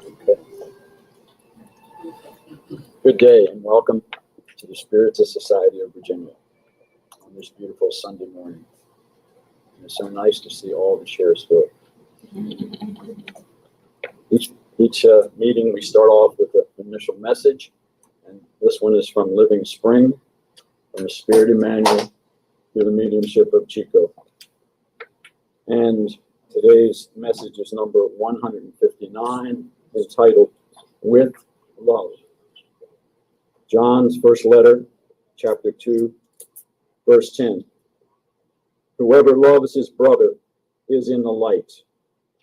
Okay. Good day and welcome to the Spiritus Society of Virginia on this beautiful Sunday morning. And it's so nice to see all the chairs filled. Each meeting we start off with an initial message, and this one is from Living Spring, from the Spirit Emmanuel through the mediumship of Chico. And today's message is number 159, entitled With Love. John's first letter, chapter 2, verse 10. Whoever loves his brother is in the light,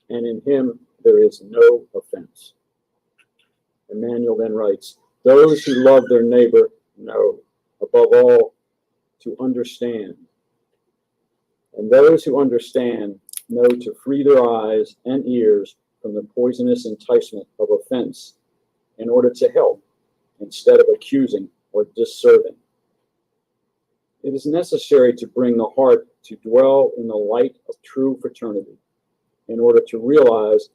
and in him there is no offense. Emmanuel then writes, those who love their neighbor know, above all, to understand. And those who understand know to free their eyes and ears from the poisonous enticement of offense in order to help instead of accusing or disserving. It is necessary to bring the heart to dwell in the light of true fraternity in order to realize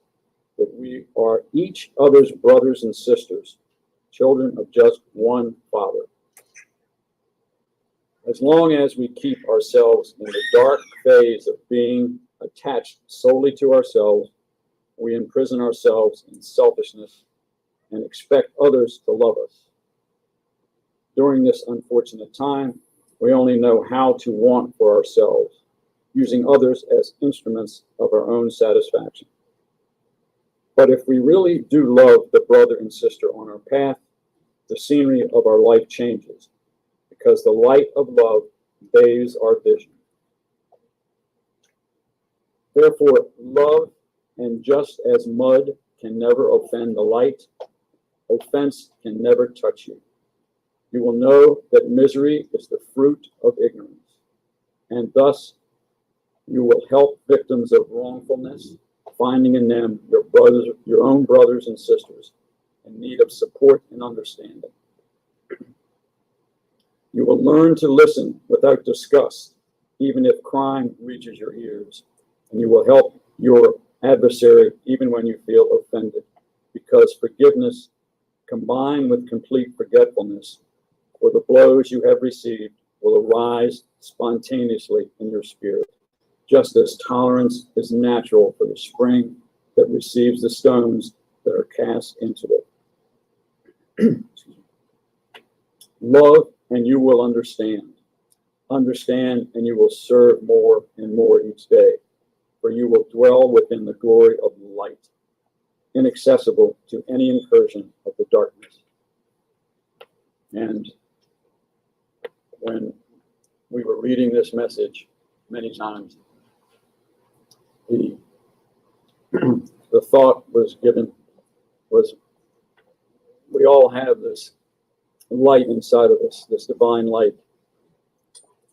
that we are each other's brothers and sisters, children of just one Father. As long as we keep ourselves in the dark phase of being attached solely to ourselves, we imprison ourselves in selfishness and expect others to love us. During this unfortunate time, we only know how to want for ourselves, using others as instruments of our own satisfaction. But if we really do love the brother and sister on our path, the scenery of our life changes, because the light of love bathes our vision. Therefore, love, and just as mud can never offend the light, offense can never touch you. You will know that misery is the fruit of ignorance, and thus you will help victims of wrongfulness, finding in them your own brothers and sisters in need of support and understanding. You will learn to listen without disgust, even if crime reaches your ears, and you will help your adversary even when you feel offended, because forgiveness combined with complete forgetfulness for the blows you have received will arise spontaneously in your spirit, just as tolerance is natural for the spring that receives the stones that are cast into it. Love, and you will understand. Understand, and you will serve more and more each day, for you will dwell within the glory of light, inaccessible to any incursion of the darkness. And when we were reading this message many times, the thought was given was we all have this light inside of us, this divine light.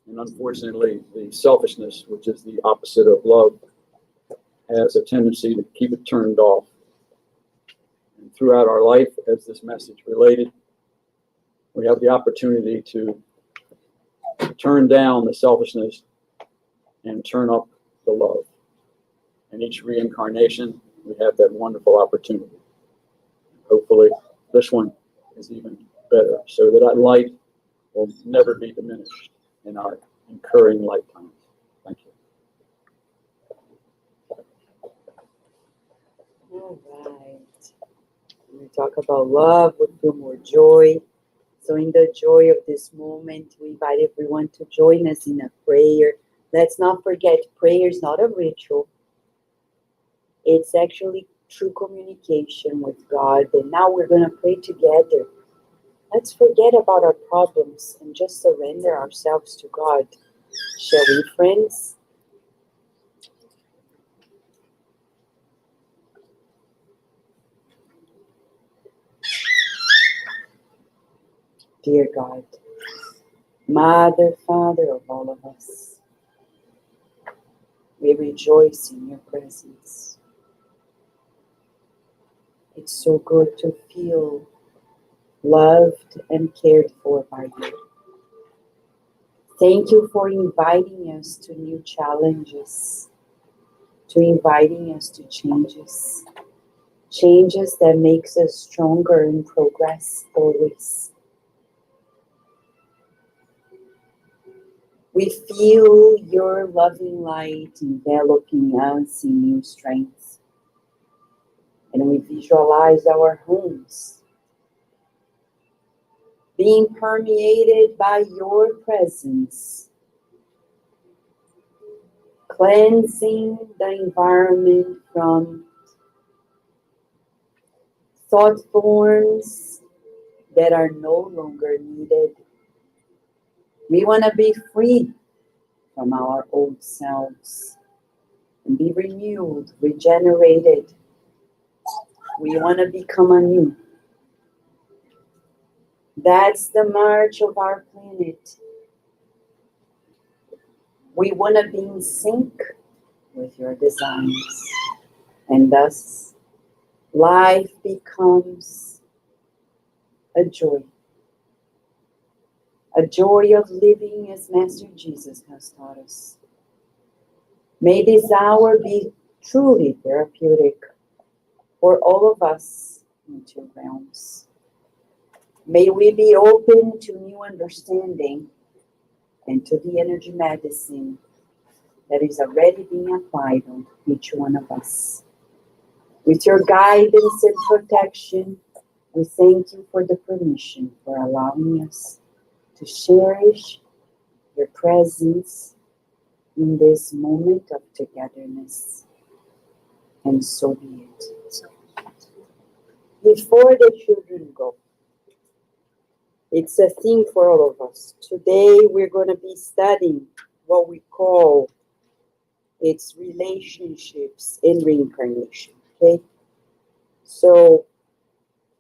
And unfortunately, the selfishness, which is the opposite of love, has a tendency to keep it turned off. And throughout our life, as this message related, we have the opportunity to turn down the selfishness and turn up the love. In each reincarnation, we have that wonderful opportunity. Hopefully, this one is even better, so that light will never be diminished in our incurring lifetimes. Thank you. All right. When we talk about love, we feel more joy. So in the joy of this moment, we invite everyone to join us in a prayer. Let's not forget, prayer is not a ritual. It's actually true communication with God. And now we're going to pray together. Let's forget about our problems and just surrender ourselves to God. Shall we, friends? Dear God, Mother, Father of all of us, we rejoice in your presence. It's so good to feel loved and cared for by you. Thank you for inviting us to new challenges, to inviting us to changes. changes that makes us stronger and progress always. We feel your loving light enveloping us in new strength. And we visualize our homes being permeated by your presence, cleansing the environment from thought forms that are no longer needed. We want to be free from our old selves and be renewed, regenerated. We want to become anew. That's the march of our planet. We want to be in sync with your designs. And thus, life becomes a joy. A joy of living as Master Jesus has taught us. May this hour be truly therapeutic for all of us in two realms. May we be open to new understanding and to the energy medicine that is already being applied on each one of us. With your guidance and protection, we thank you for the permission for allowing us to cherish your presence in this moment of togetherness. And so be it. Before the children go, it's a theme for all of us. Today we're going to be studying what we call its relationships in reincarnation. Okay? So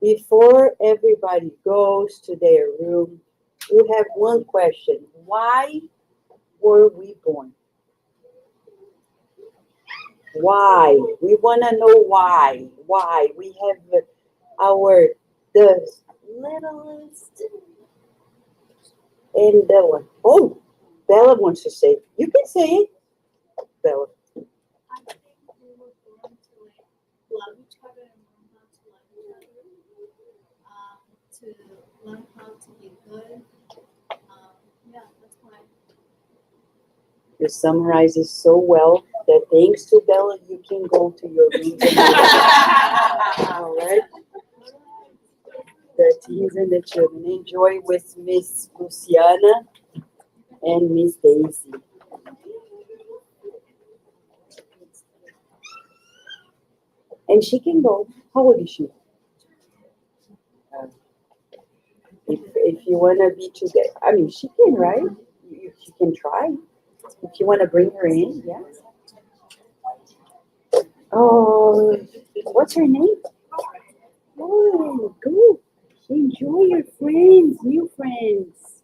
before everybody goes to their room, we have one question. Why were we born? Why? We want to know why. Why? We have the littlest and the one. Oh, Bella wants to say. You can say it, Bella. I think we were born to love each other and learn how to love each other, to learn how to be good. Yeah, that's why. You summarize it so well that thanks to Bella, you can go to your room tonight. All right? The teens and the children. Enjoy with Miss Luciana and Miss Daisy. And she can go. How old is she? If you want to be together, I mean, she can, right? She can try. If you want to bring her in, yeah. Oh, what's her name? Oh, good. Enjoy your friends, new friends.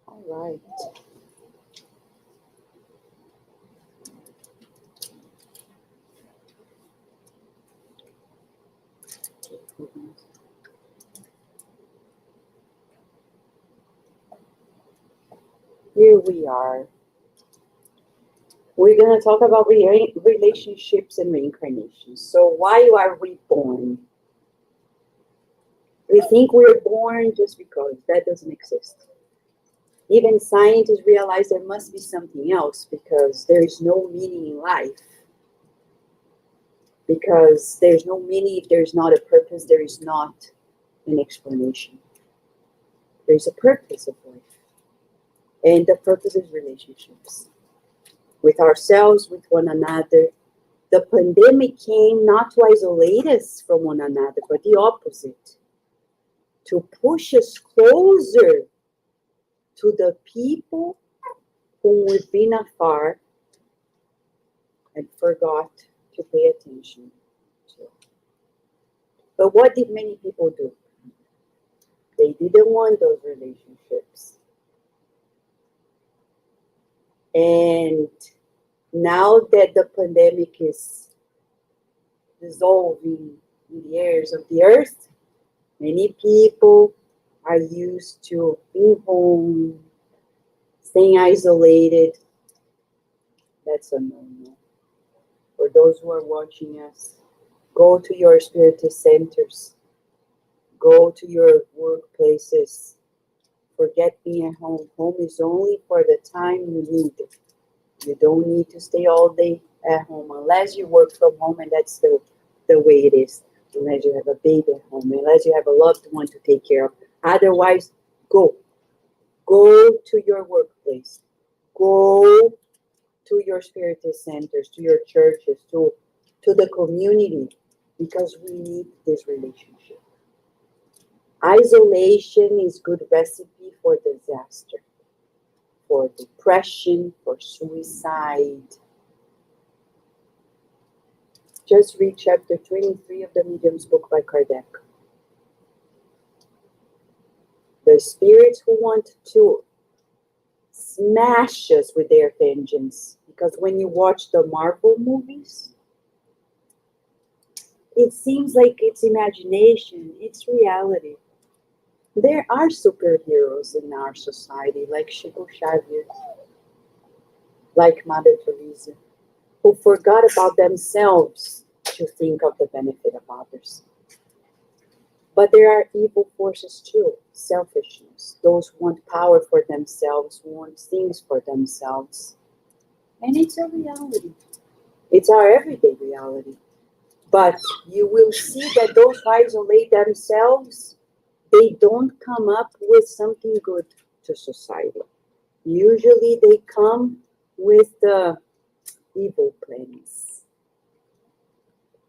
All right. Here we are. We're going to talk about relationships and reincarnation. So why are we born? We think we're born just because that doesn't exist. Even scientists realize there must be something else because there is no meaning in life. Because there's no meaning if there's not a purpose, there is not an explanation. There's a purpose of life. And the purpose is relationships. With ourselves, with one another. The pandemic came not to isolate us from one another, but the opposite. To push us closer to the people whom we've been afar and forgot to pay attention to. But what did many people do? They didn't want those relationships. And Now that the pandemic is dissolving in the airs of the earth, many people are used to being home, staying isolated. That's a no-no. For those who are watching us, go to your spiritual centers, go to your workplaces. Forget being at home. Home is only for the time you need it. You don't need to stay all day at home unless you work from home, and that's the way it is. Unless you have a baby at home, unless you have a loved one to take care of. Otherwise, go. Go to your workplace. Go to your spiritual centers, to your churches, to the community, because we need this relationship. Isolation is good recipe for disaster, for depression, for suicide. Just read chapter 23 of the Medium's book by Kardec. The spirits who want to smash us with their vengeance. Because when you watch the Marvel movies, it seems like it's imagination, it's reality. There are superheroes in our society, like Chico Xavier, like Mother Teresa, who forgot about themselves to think of the benefit of others. But there are evil forces too, selfishness, those who want power for themselves, who want things for themselves. And it's a reality. It's our everyday reality. But you will see that those who isolate themselves, they don't come up with something good to society. Usually they come with the evil plans.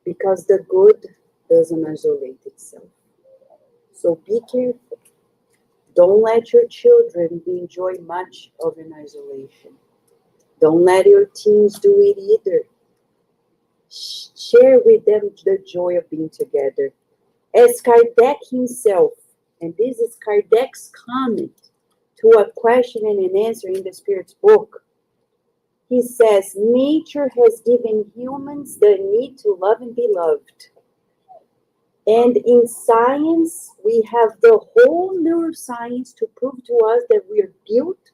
Because the good doesn't isolate itself. So be careful. Don't let your children enjoy much of an isolation. Don't let your teens do it either. Share with them the joy of being together. As Kardec himself, and this is Kardec's comment to a question and an answer in the Spirit's book, he says, nature has given humans the need to love and be loved. And in science, we have the whole neuroscience to prove to us that we are built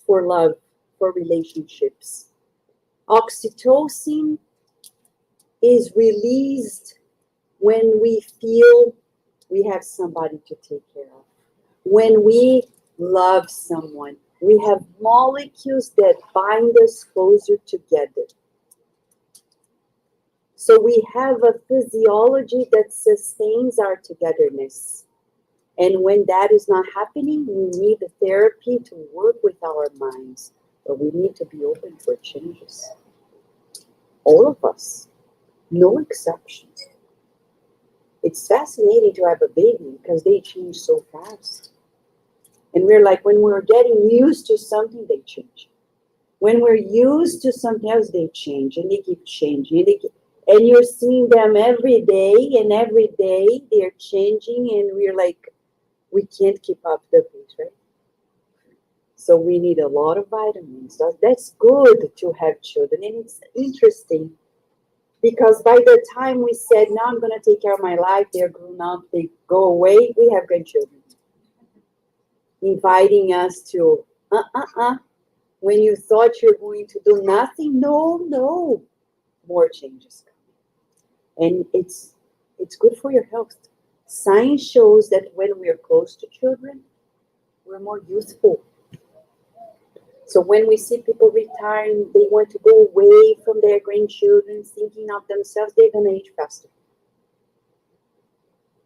for love, for relationships. Oxytocin is released when we feel we have somebody to take care of. When we love someone, we have molecules that bind us closer together. So we have a physiology that sustains our togetherness. And when that is not happening, we need a therapy to work with our minds. But we need to be open for changes. All of us, no exceptions. It's fascinating to have a baby because they change so fast. And we're like, when we're getting used to something, they change. When we're used to something else, they change. And they keep changing. And you're seeing them every day, and every day they're changing, and we're like, we can't keep up the pace, right? So we need a lot of vitamins. That's good to have children. And it's interesting because by the time we said, now I'm going to take care of my life, they're grown up, they go away, we have grandchildren. Inviting us to, when you thought you're going to do nothing, no, more changes come. And it's good for your health. Science shows that when we're close to children, we're more youthful. So when we see people retiring, they want to go away from their grandchildren, thinking of themselves, they're going to age faster.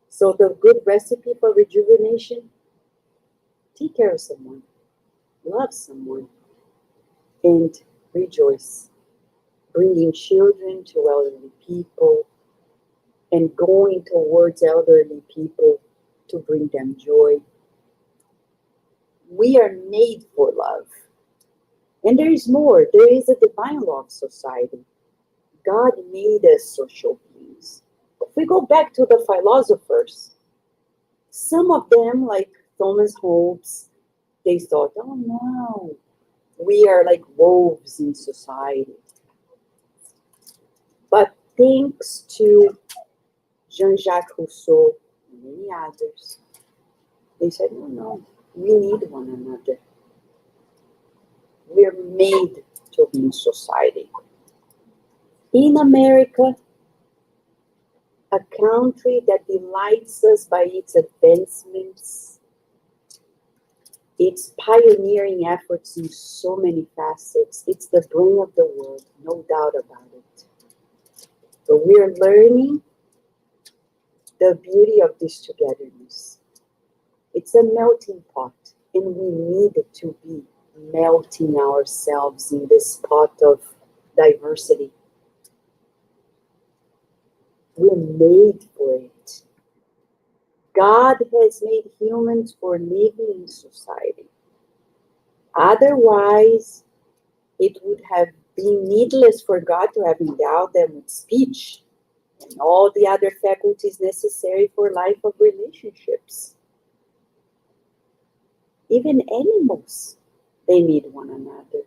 So the good recipe for rejuvenation, take care of someone, love someone, and rejoice. Bringing children to elderly people and going towards elderly people to bring them joy. We are made for love. And there is more. There is a divine law of society. God made us social beings. If we go back to the philosophers, some of them, like Thomas Hobbes, they thought, oh no, We are like wolves in society. But thanks to Jean-Jacques Rousseau and many others, they said, no, we need one another. We're made to be in society. In America, a country that delights us by its advancements, its pioneering efforts in so many facets, it's the brain of the world, no doubt about it. But we're learning the beauty of this togetherness. It's a melting pot, and we need to be melting ourselves in this pot of diversity. We're made for it. God has made humans for living in society. Otherwise, it would have been needless for God to have endowed them with speech and all the other faculties necessary for life of relationships. Even animals, they need one another.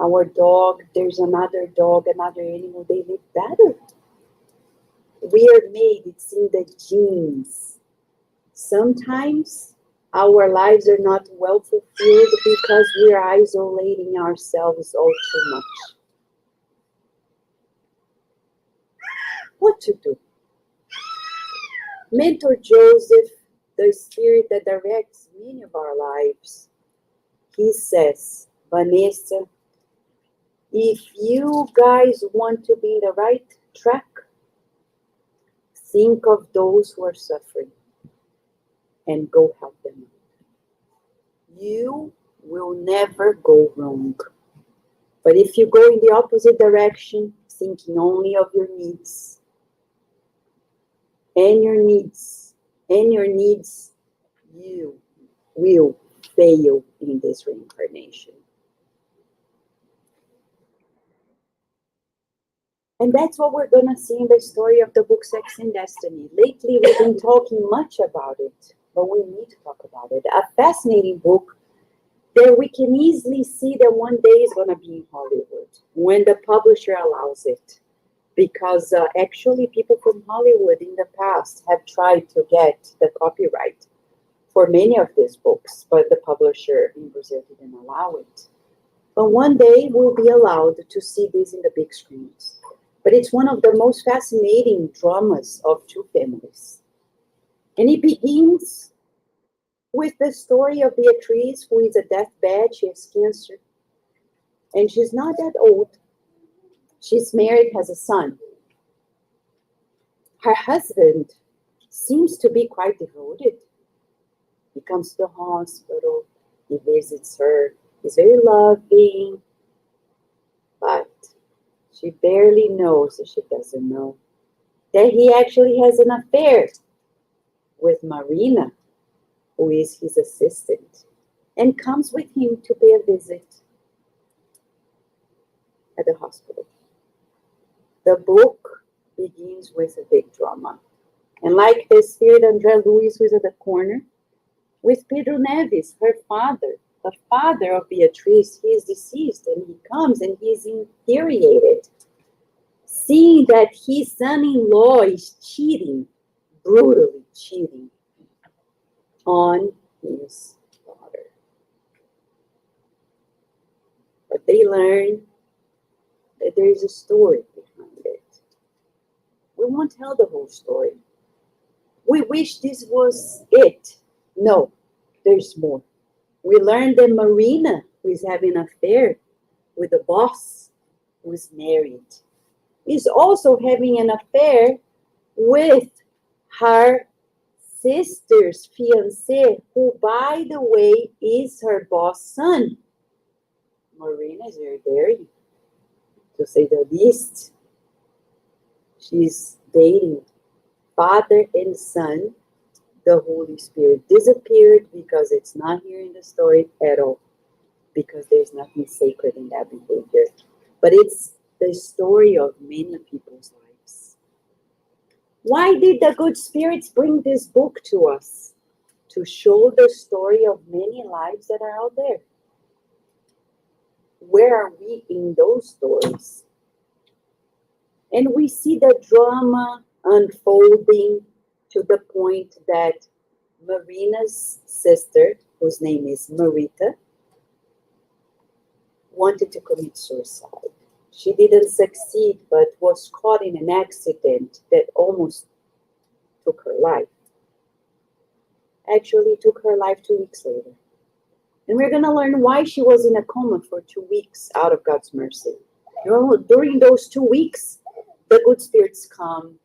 Our dog, there's another dog, another animal, they live better. We are made, it's in the genes. Sometimes our lives are not well fulfilled because we are isolating ourselves all too much. What to do? Mentor Joseph, the spirit that directs many of our lives, he says, Vanessa, if you guys want to be in the right track, think of those who are suffering and go help them. You will never go wrong. But if you go in the opposite direction, thinking only of your needs, you will fail in this reincarnation. And that's what we're going to see in the story of the book Sex and Destiny. Lately, we've been talking much about it, but we need to talk about it. A fascinating book that we can easily see that one day is going to be in Hollywood when the publisher allows it. Because actually people from Hollywood in the past have tried to get the copyright for many of these books, but the publisher in Brazil didn't allow it. But one day we'll be allowed to see this in the big screens. But it's one of the most fascinating dramas of two families. And it begins with the story of Beatriz, who is a deathbed. She has cancer. And she's not that old. She's married, has a son. Her husband seems to be quite devoted. He comes to the hospital, he visits her, he's very loving, but she barely knows, or she doesn't know, that he actually has an affair with Marina, who is his assistant, and comes with him to pay a visit at the hospital. The book begins with a big drama. And like the spirit André Luiz, who is at the corner, with Pedro Neves, her father, the father of Beatriz, he is deceased, and he comes and he is infuriated, seeing that his son-in-law is cheating, brutally cheating on his daughter. But they learn that there is a story behind it. We won't tell the whole story. We wish this was it. No, there's more. We learned that Marina, who is having an affair with the boss, who is married, is also having an affair with her sister's fiancé, who, by the way, is her boss' son. Marina is very daring, to say the least. She's dating father and son. The Holy Spirit disappeared because it's not here in the story at all, because there's nothing sacred in that behavior. But it's the story of many people's lives. Why did the good spirits bring this book to us? To show the story of many lives that are out there. Where are we in those stories? And we see the drama unfolding to the point that Marina's sister, whose name is Marita, wanted to commit suicide. She didn't succeed, but was caught in an accident that almost took her life. Actually, took her life 2 weeks later. And we're going to learn why she was in a coma for 2 weeks out of God's mercy. During those 2 weeks, the good spirits come.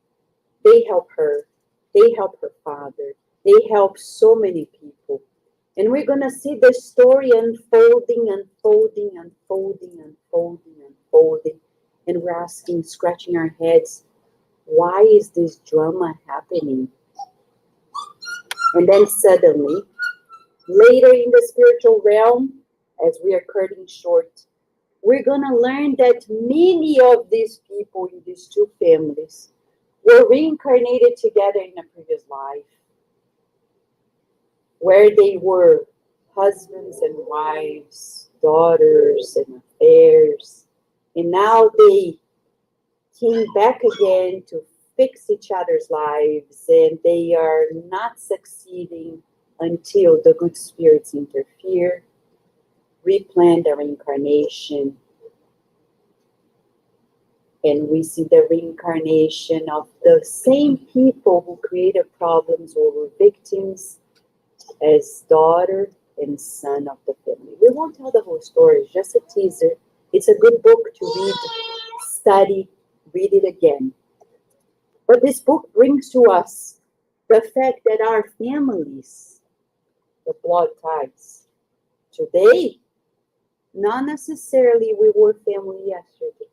They help her. They help her father. They help so many people. And we're going to see the story unfolding. And we're asking, scratching our heads, why is this drama happening? And then suddenly, later in the spiritual realm, as we are cutting short, we're going to learn that many of these people in these two families were reincarnated together in a previous life, where they were husbands and wives, daughters and affairs, and now they came back again to fix each other's lives, and they are not succeeding until the good spirits interfere, replan the reincarnation, and we see the reincarnation of the same people who created problems or were victims as daughter and son of the family. We won't tell the whole story, it's just a teaser. It's a good book to read, study, read it again. But this book brings to us the fact that our families, the blood ties, today, not necessarily we were family yesterday.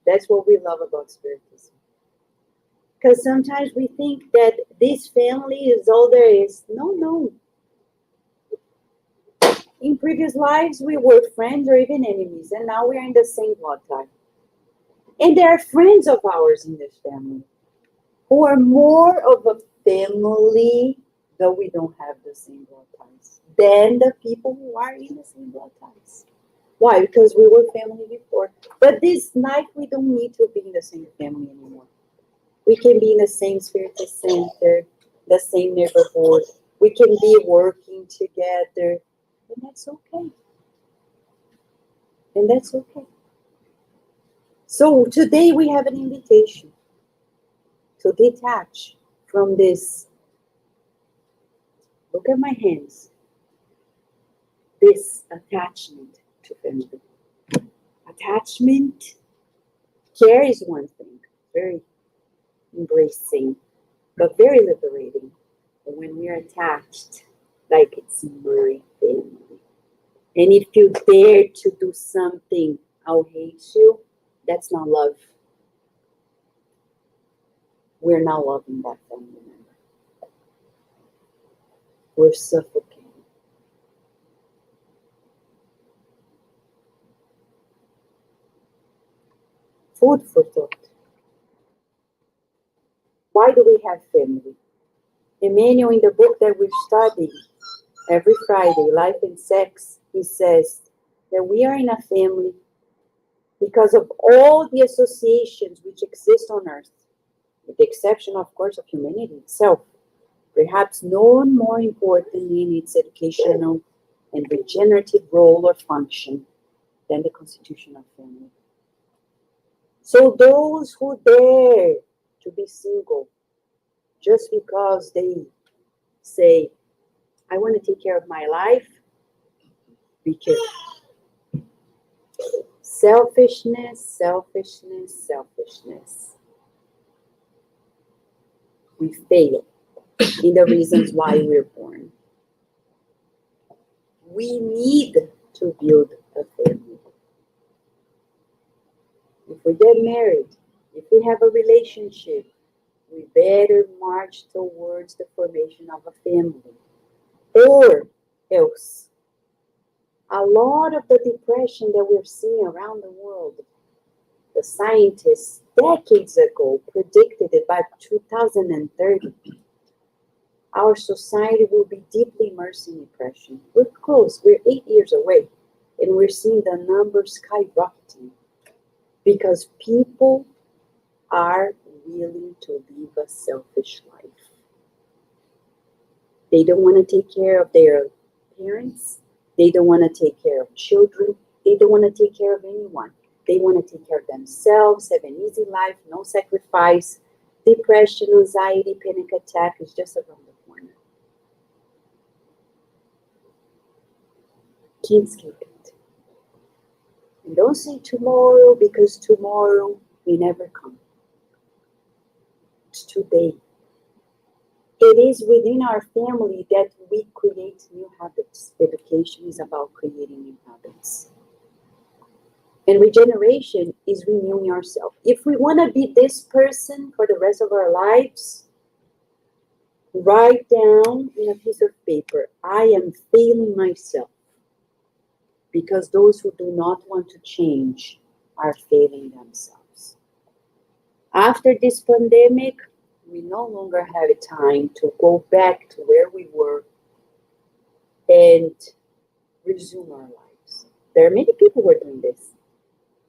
That's what we love about Spiritism. Because sometimes we think that this family is all there is. No. In previous lives, we were friends or even enemies, and now we're in the same blood tie. And there are friends of ours in this family who are more of a family, though we don't have the same blood ties, than the people who are in the same blood ties. Why? Because we were family before. But this night, we don't need to be in the same family anymore. We can be in the same spiritual center, the same neighborhood. We can be working together. And that's okay. And that's okay. So today we have an invitation to detach from this. Look at my hands. This attachment to family. Attachment, care is one thing, very embracing, but very liberating. But when we're attached, like it's my family. And if you dare to do something, I'll hate you, that's not love. We're not loving that family member. We're suffocating. Food for thought. Why do we have family? Emmanuel, in the book that we study every Friday, Life and Sex, he says that we are in a family because of all the associations which exist on earth, with the exception, of course, of humanity itself, perhaps none more important in its educational and regenerative role or function than the constitution of family. So those who dare to be single just because they say, I want to take care of my life, be careful. Selfishness. We fail in the reasons why we're born. We need to build a family. If we get married, if we have a relationship, we better march towards the formation of a family. Or else, a lot of the depression that we're seeing around the world, the scientists decades ago predicted that by 2030, our society will be deeply immersed in depression. We're close. We're 8 years away. And we're seeing the numbers skyrocketing because people are willing to live a selfish life. They don't want to take care of their parents. They don't want to take care of children. They don't want to take care of anyone. They want to take care of themselves, have an easy life, no sacrifice. Depression, anxiety, panic attack is just around the corner. Can't skip it. And don't say tomorrow, because tomorrow may never come. It's today. It is within our family that we create new habits. Education is about creating new habits. And regeneration is renewing ourselves. If we want to be this person for the rest of our lives, write down in a piece of paper, I am failing myself. Because those who do not want to change are failing themselves. After this pandemic, we no longer have time to go back to where we were and resume our lives. There are many people who are doing this.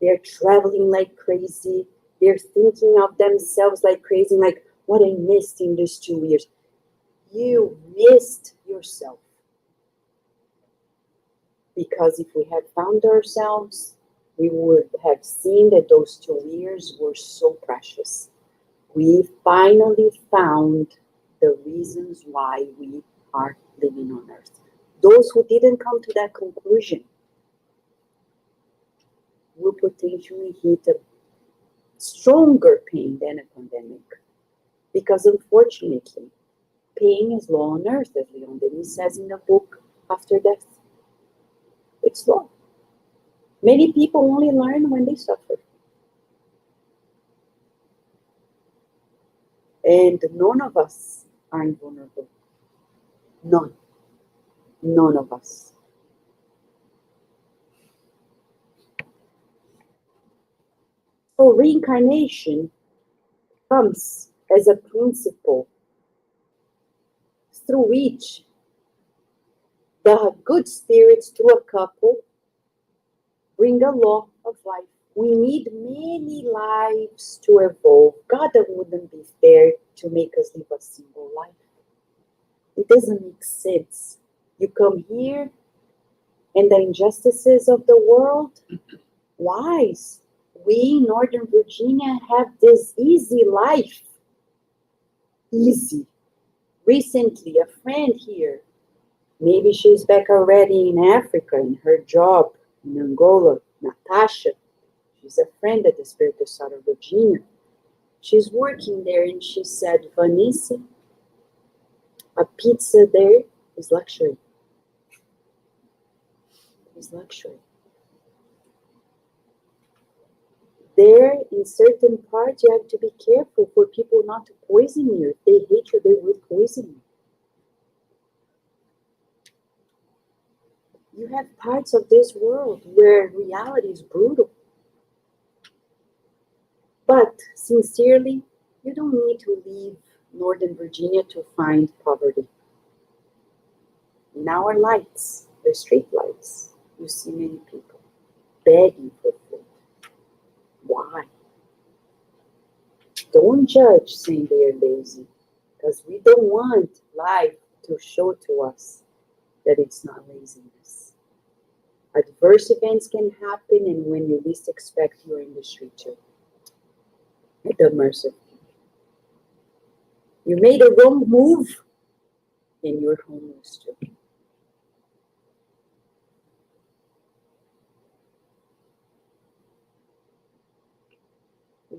They're traveling like crazy. They're thinking of themselves like crazy, like what I missed in these 2 years. You missed yourself. Because if we had found ourselves, we would have seen that those 2 years were so precious. We finally found the reasons why we are living on earth. Those who didn't come to that conclusion will potentially hit a stronger pain than a pandemic. Because unfortunately, pain is law on earth, as Leon Denis says in the book After Death. It's law. Many people only learn when they suffer. And none of us are invulnerable. None. None of us. So reincarnation comes as a principle through which the good spirits, through a couple, bring a law of life. We need many lives to evolve. God wouldn't be fair to make us live a single life. It doesn't make sense. You come here and the injustices of the world, wise. We in Northern Virginia have this easy life. Easy. Recently, a friend here, maybe she's back already in Africa, in her job, in Angola, Natasha. She's a friend at the Spiritual Side of Virginia. She's working there and she said, Vanessa, a pizza there is luxury. It's luxury. There, in certain parts, you have to be careful for people not to poison you. If they hate you, they will poison you. You have parts of this world where reality is brutal. But sincerely, you don't need to leave Northern Virginia to find poverty. In our lights, the street lights, you see many people begging for food. Why? Don't judge saying they are lazy, because we don't want life to show to us that it's not laziness. Adverse events can happen, and when you least expect, you're in the street too. At the mercy of you. You made a wrong move, and you're homeless too.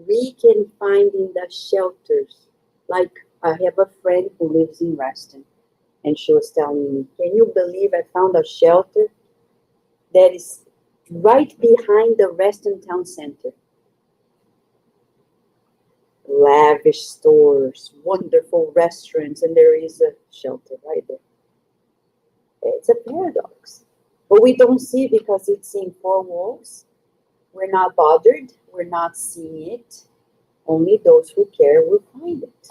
We can find in the shelters, like I have a friend who lives in Reston, and she was telling me, can you believe I found a shelter that is right behind the Reston Town Center? Lavish stores, wonderful restaurants, and there is a shelter right there. It's a paradox. But we don't see because it's in four walls. We're not bothered. We're not seeing it. Only those who care will find it.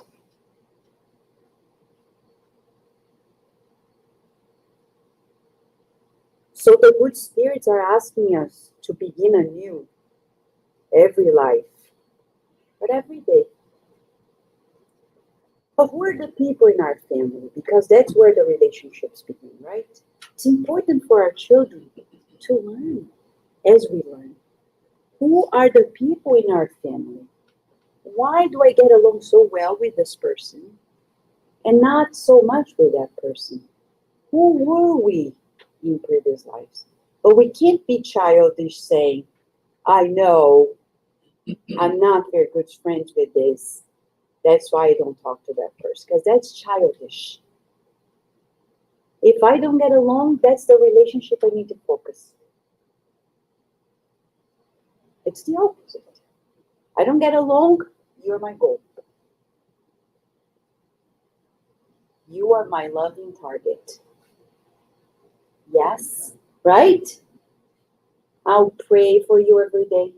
So the good spirits are asking us to begin anew every life, but every day. But who are the people in our family? Because that's where the relationships begin, right? It's important for our children to learn as we learn. Who are the people in our family? Why do I get along so well with this person and not so much with that person? Who were we in previous lives? But we can't be childish saying, I know I'm not very good friends with this. That's why I don't talk to that person, because that's childish. If I don't get along, that's the relationship I need to focus. It's the opposite. I don't get along, you're my goal. You are my loving target. Yes, right? I'll pray for you every day.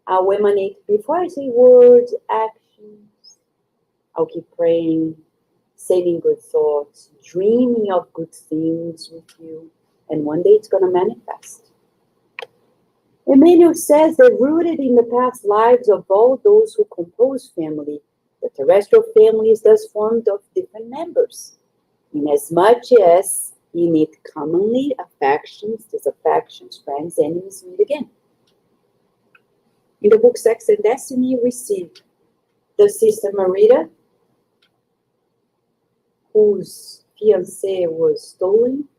I'll emanate, before I say words, actions, I'll keep praying, saying good thoughts, dreaming of good things with you, and one day it's going to manifest. Emmanuel says that rooted in the past lives of all those who compose family, the terrestrial family is thus formed of different members, inasmuch as in it commonly affections, disaffections, friends, enemies meet again. In the book Sex and Destiny, we see the sister Marita, whose fiancé was stolen.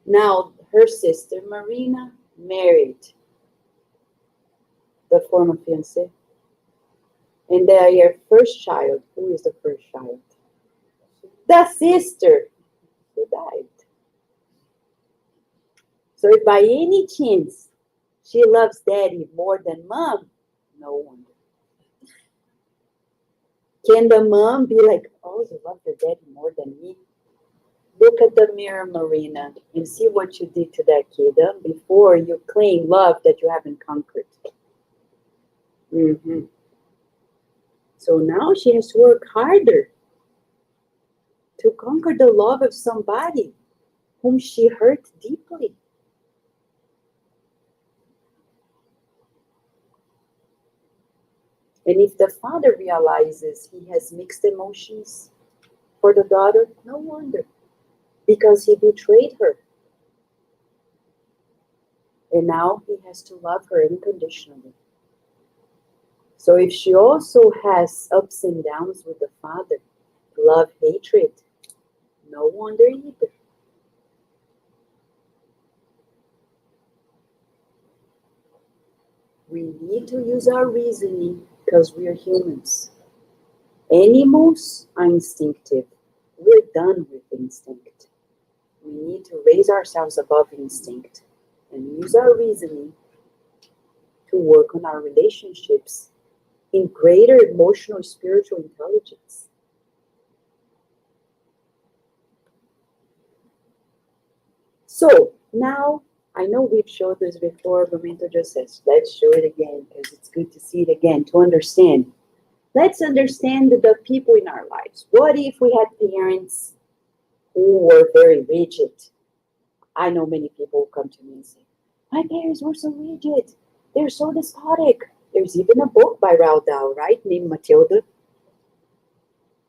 Now her sister Marina married the former fiancé. And their first child, who is the first child? The sister who died. So if by any chance she loves daddy more than mom, no wonder. Can the mom be like, oh, you love your daddy more than me? Look at the mirror, Marina, and see what you did to that kid before you claim love that you haven't conquered. Mm-hmm. So now she has to work harder to conquer the love of somebody whom she hurt deeply. And if the father realizes he has mixed emotions for the daughter, no wonder, because he betrayed her. And now he has to love her unconditionally. So if she also has ups and downs with the father, love, hatred, no wonder either. We need to use our reasoning because we are humans. Animals are instinctive. We're done with instinct. We need to raise ourselves above instinct and use our reasoning to work on our relationships in greater emotional, spiritual intelligence. So now, I know we've showed this before, but Minto just says, let's show it again because it's good to see it again, to understand. Let's understand the people in our lives. What if we had parents who were very rigid? I know many people who come to me and say, my parents were so rigid. They're so despotic. There's even a book by Roald Dahl, right, named Matilda.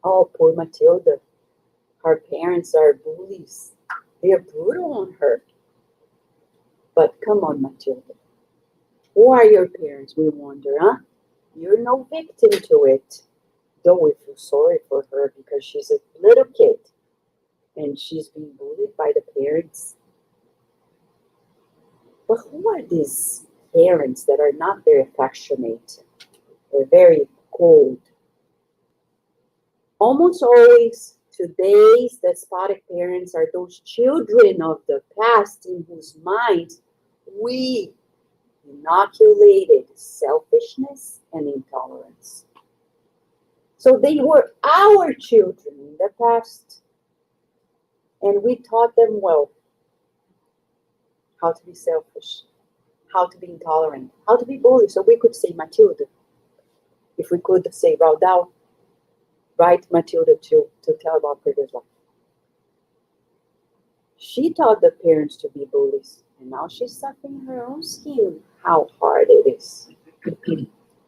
Oh, poor Matilda. Her parents are bullies. They are brutal on her. But come on, Matilda. Who are your parents, we wonder, huh? You're no victim to it. Though we feel sorry for her because she's a little kid and she's being bullied by the parents. But who are these parents that are not very affectionate? They're very cold. Almost always, today's despotic parents are those children of the past in whose minds we inoculated selfishness and intolerance. So they were our children in the past, and we taught them well how to be selfish, how to be intolerant, how to be bullied. So we could say Matilda. If we could say Roald Dahl, write Matilda to tell about previous life. She taught the parents to be bullies, and now she's suffering her own skin. How hard it is.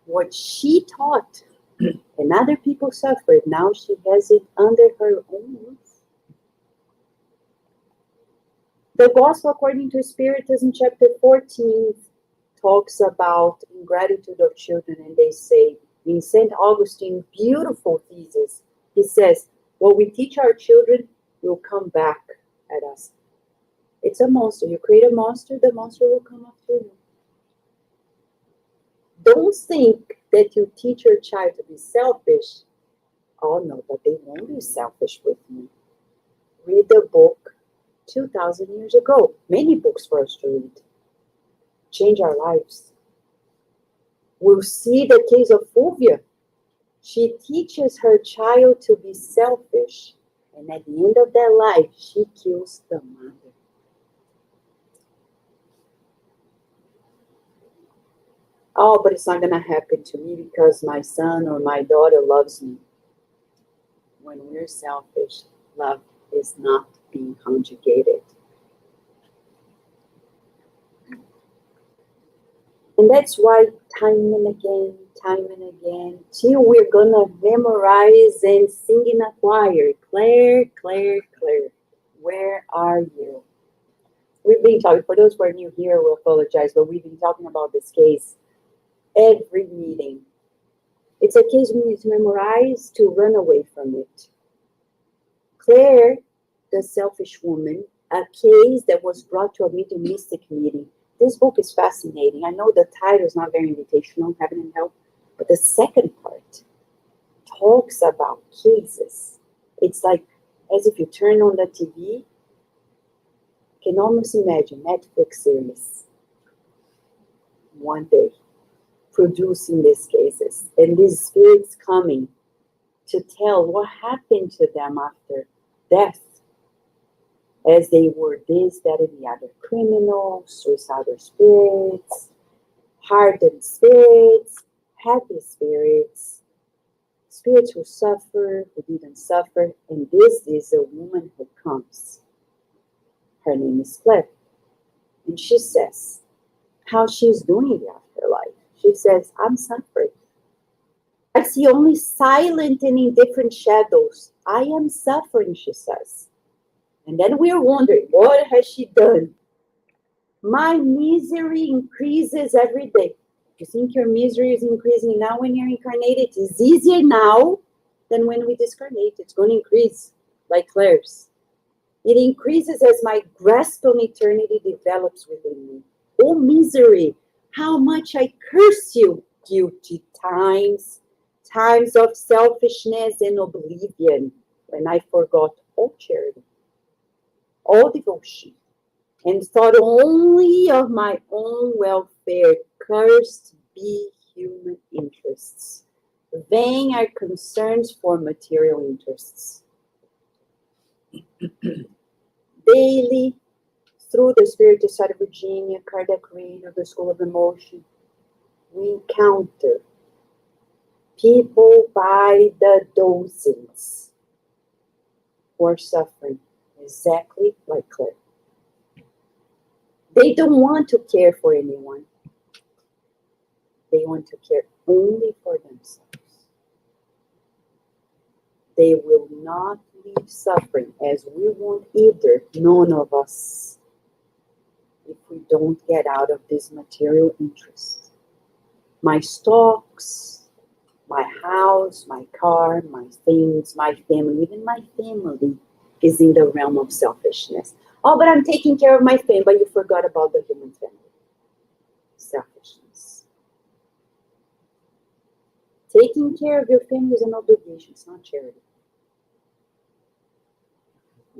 What she taught and other people suffered, now she has it under her own roof. The Gospel according to Spiritism, chapter 14, talks about ingratitude of children, and they say, in St. Augustine, beautiful thesis, he says, what we teach our children will come back at us. It's a monster. You create a monster, the monster will come after you. Don't think that you teach your child to be selfish. Oh no, but they won't be selfish with me. Read the book 2,000 years ago. Many books for us to read. Change our lives. We'll see the case of Fulvia. She teaches her child to be selfish, and at the end of their life, she kills the mother. Oh, but it's not going to happen to me because my son or my daughter loves me. When we're selfish, love is not being conjugated. And that's why time and again, till we're going to memorize and sing in a choir, Claire, Claire, Claire, where are you? We've been talking, for those who are new here, we apologize, but we've been talking about this case every meeting. It's a case we need to memorize to run away from it. Claire, the selfish woman, a case that was brought to a mediumistic meeting. This book is fascinating. I know the title is not very invitational, Heaven and Hell, but the second part talks about cases. It's like as if you turn on the TV, can almost imagine Netflix series one day producing these cases and these spirits coming to tell what happened to them after death, as they were this, that, and the other, criminals, suicidal spirits, hardened spirits, happy spirits, spirits who suffer, who didn't suffer, and this is a woman who comes. Her name is Claire, and she says how she's doing in the afterlife. She says, I'm suffering. I see only silent and indifferent shadows. I am suffering, she says. And then we're wondering, what has she done? My misery increases every day. You think your misery is increasing now when you're incarnated? It's easier now than when we discarnate. It's going to increase, like Claire's. It increases as my grasp on eternity develops within me. Oh, misery, how much I curse you, guilty times, times of selfishness and oblivion, when I forgot all charity, all devotion, and thought only of my own welfare. Cursed be human interests. Vain are concerns for material interests. Daily, through the Spirit Side of Virginia, Cardiac Read of the School of Emotion, we encounter people by the dozens who are suffering exactly like Claire. They don't want to care for anyone. They want to care only for themselves. They will not leave suffering, as we won't either, none of us, if we don't get out of this material interest. My stocks, my house, my car, my things, my family, even my family is in the realm of selfishness. Oh, but I'm taking care of my family, but you forgot about the human family. Selfishness. Taking care of your family is an obligation, it's not charity.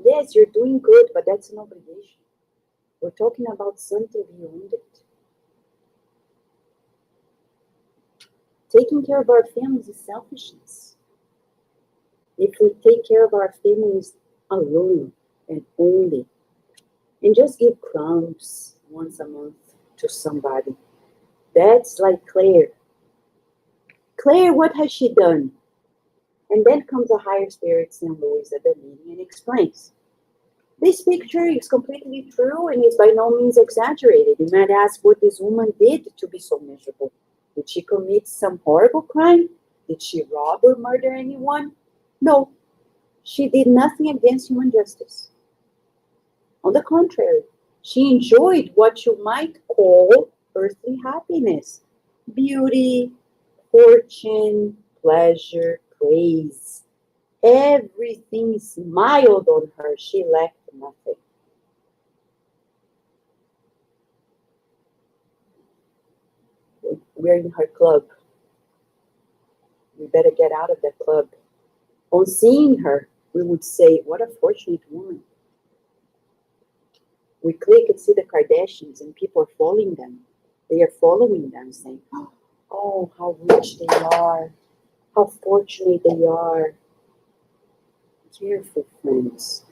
Yes, you're doing good, but that's an obligation. We're talking about something beyond it. Taking care of our families is selfishness. If we take care of our families alone and only, and just give crumbs once a month to somebody, that's like Claire. Claire, what has she done? And then comes a higher spirit, St. Louis, at the meeting and explains. This picture is completely true and is by no means exaggerated. You might ask what this woman did to be so miserable. Did she commit some horrible crime? Did she rob or murder anyone? No, she did nothing against human justice. On the contrary, she enjoyed what you might call earthly happiness, beauty, fortune, pleasure, praise. Everything smiled on her. She lacked nothing. We're in her club. We better get out of that club. On seeing her, we would say, what a fortunate woman. We click and see the Kardashians and people are following them. They are following them saying, oh, how rich they are. How fortunate they are. Careful, friends.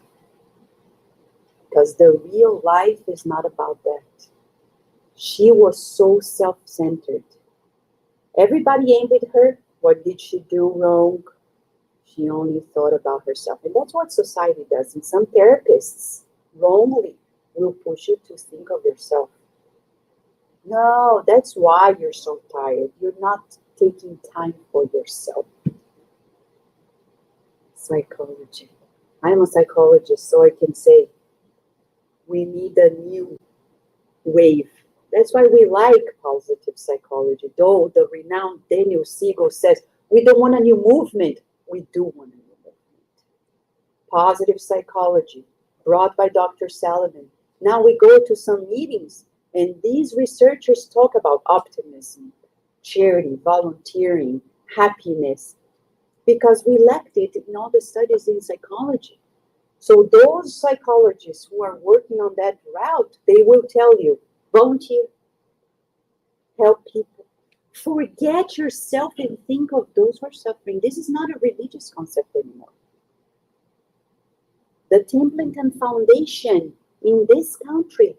Because the real life is not about that. She was so self-centered. Everybody envied her. What did she do wrong? She only thought about herself. And that's what society does. And some therapists wrongly will push you to think of yourself. No, that's why you're so tired. You're not taking time for yourself. Psychology. I'm a psychologist, so I can say we need a new wave. That's why we like positive psychology. Though the renowned Daniel Siegel says, we don't want a new movement. We do want a new movement. Positive psychology, brought by Dr. Saladin. Now we go to some meetings, and these researchers talk about optimism, charity, volunteering, happiness, because we lacked it in all the studies in psychology. So those psychologists who are working on that route, they will tell you, volunteer, help people. Forget yourself and think of those who are suffering. This is not a religious concept anymore. The Templeton Foundation in this country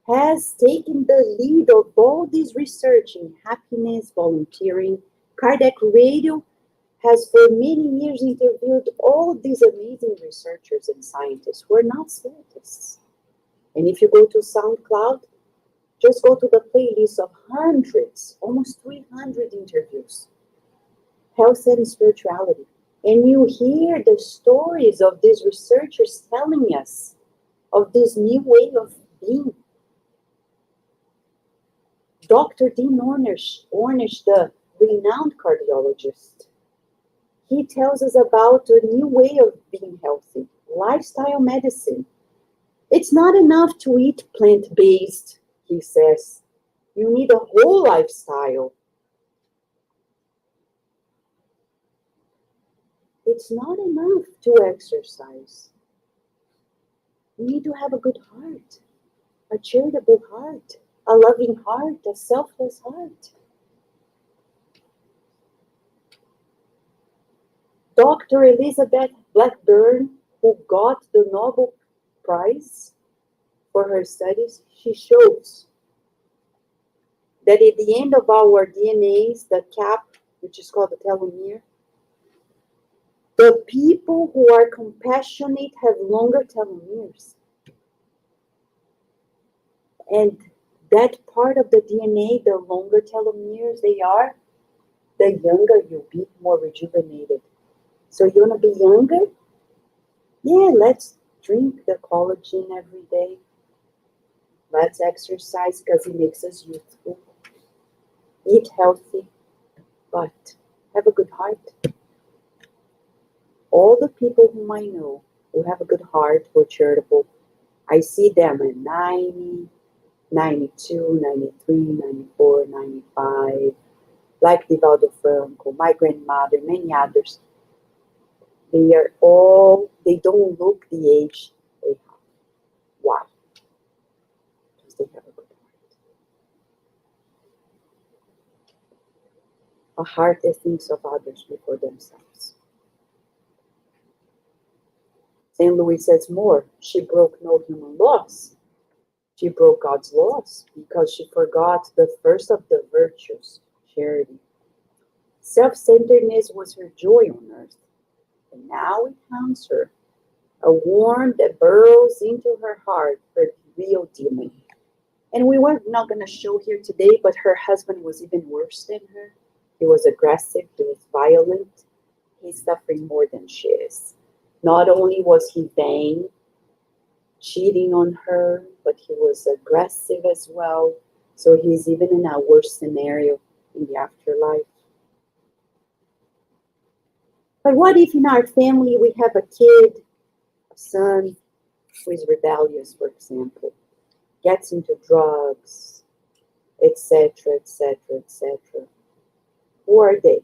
has taken the lead of all this research in happiness, volunteering. Kardec Radio has for many years interviewed all these amazing researchers and scientists who are not spiritists. And if you go to SoundCloud, just go to the playlist of hundreds, almost 300 interviews, health and spirituality. And you hear the stories of these researchers telling us of this new way of being. Dr. Dean Ornish, the renowned cardiologist, he tells us about a new way of being healthy, lifestyle medicine. It's not enough to eat plant-based, he says. You need a whole lifestyle. It's not enough to exercise. You need to have a good heart, a charitable heart, a loving heart, a selfless heart. Dr. Elizabeth Blackburn, who got the Nobel Prize for her studies, she shows that at the end of our DNAs, the cap, which is called the telomere, the people who are compassionate have longer telomeres. And that part of the DNA, the longer telomeres they are, the younger you'll be, more rejuvenated. So you want to be younger? Yeah, let's drink the collagen every day. Let's exercise because it makes us youthful. Eat healthy, but have a good heart. All the people whom I know who have a good heart, who are charitable, I see them at 90, 92, 93, 94, 95, like Divaldo Franco, my grandmother, many others. They don't look the age they have. Why? Because they have a good heart. A heart that thinks of others before themselves. St. Louis says more. She broke no human laws. She broke God's laws because she forgot the first of the virtues, charity. Self-centeredness was her joy on earth, and now it haunts her. a worm that burrows into her heart, her real demon. And we were not going to show here today, but her husband was even worse than her. He was aggressive, he was violent, he's suffering more than she is. Not only was he vain, cheating on her, but he was aggressive as well. So he's even in a worse scenario in the afterlife. But what if in our family we have a kid, a son, who is rebellious, for example, gets into drugs, etc., etc., etc. Who are they?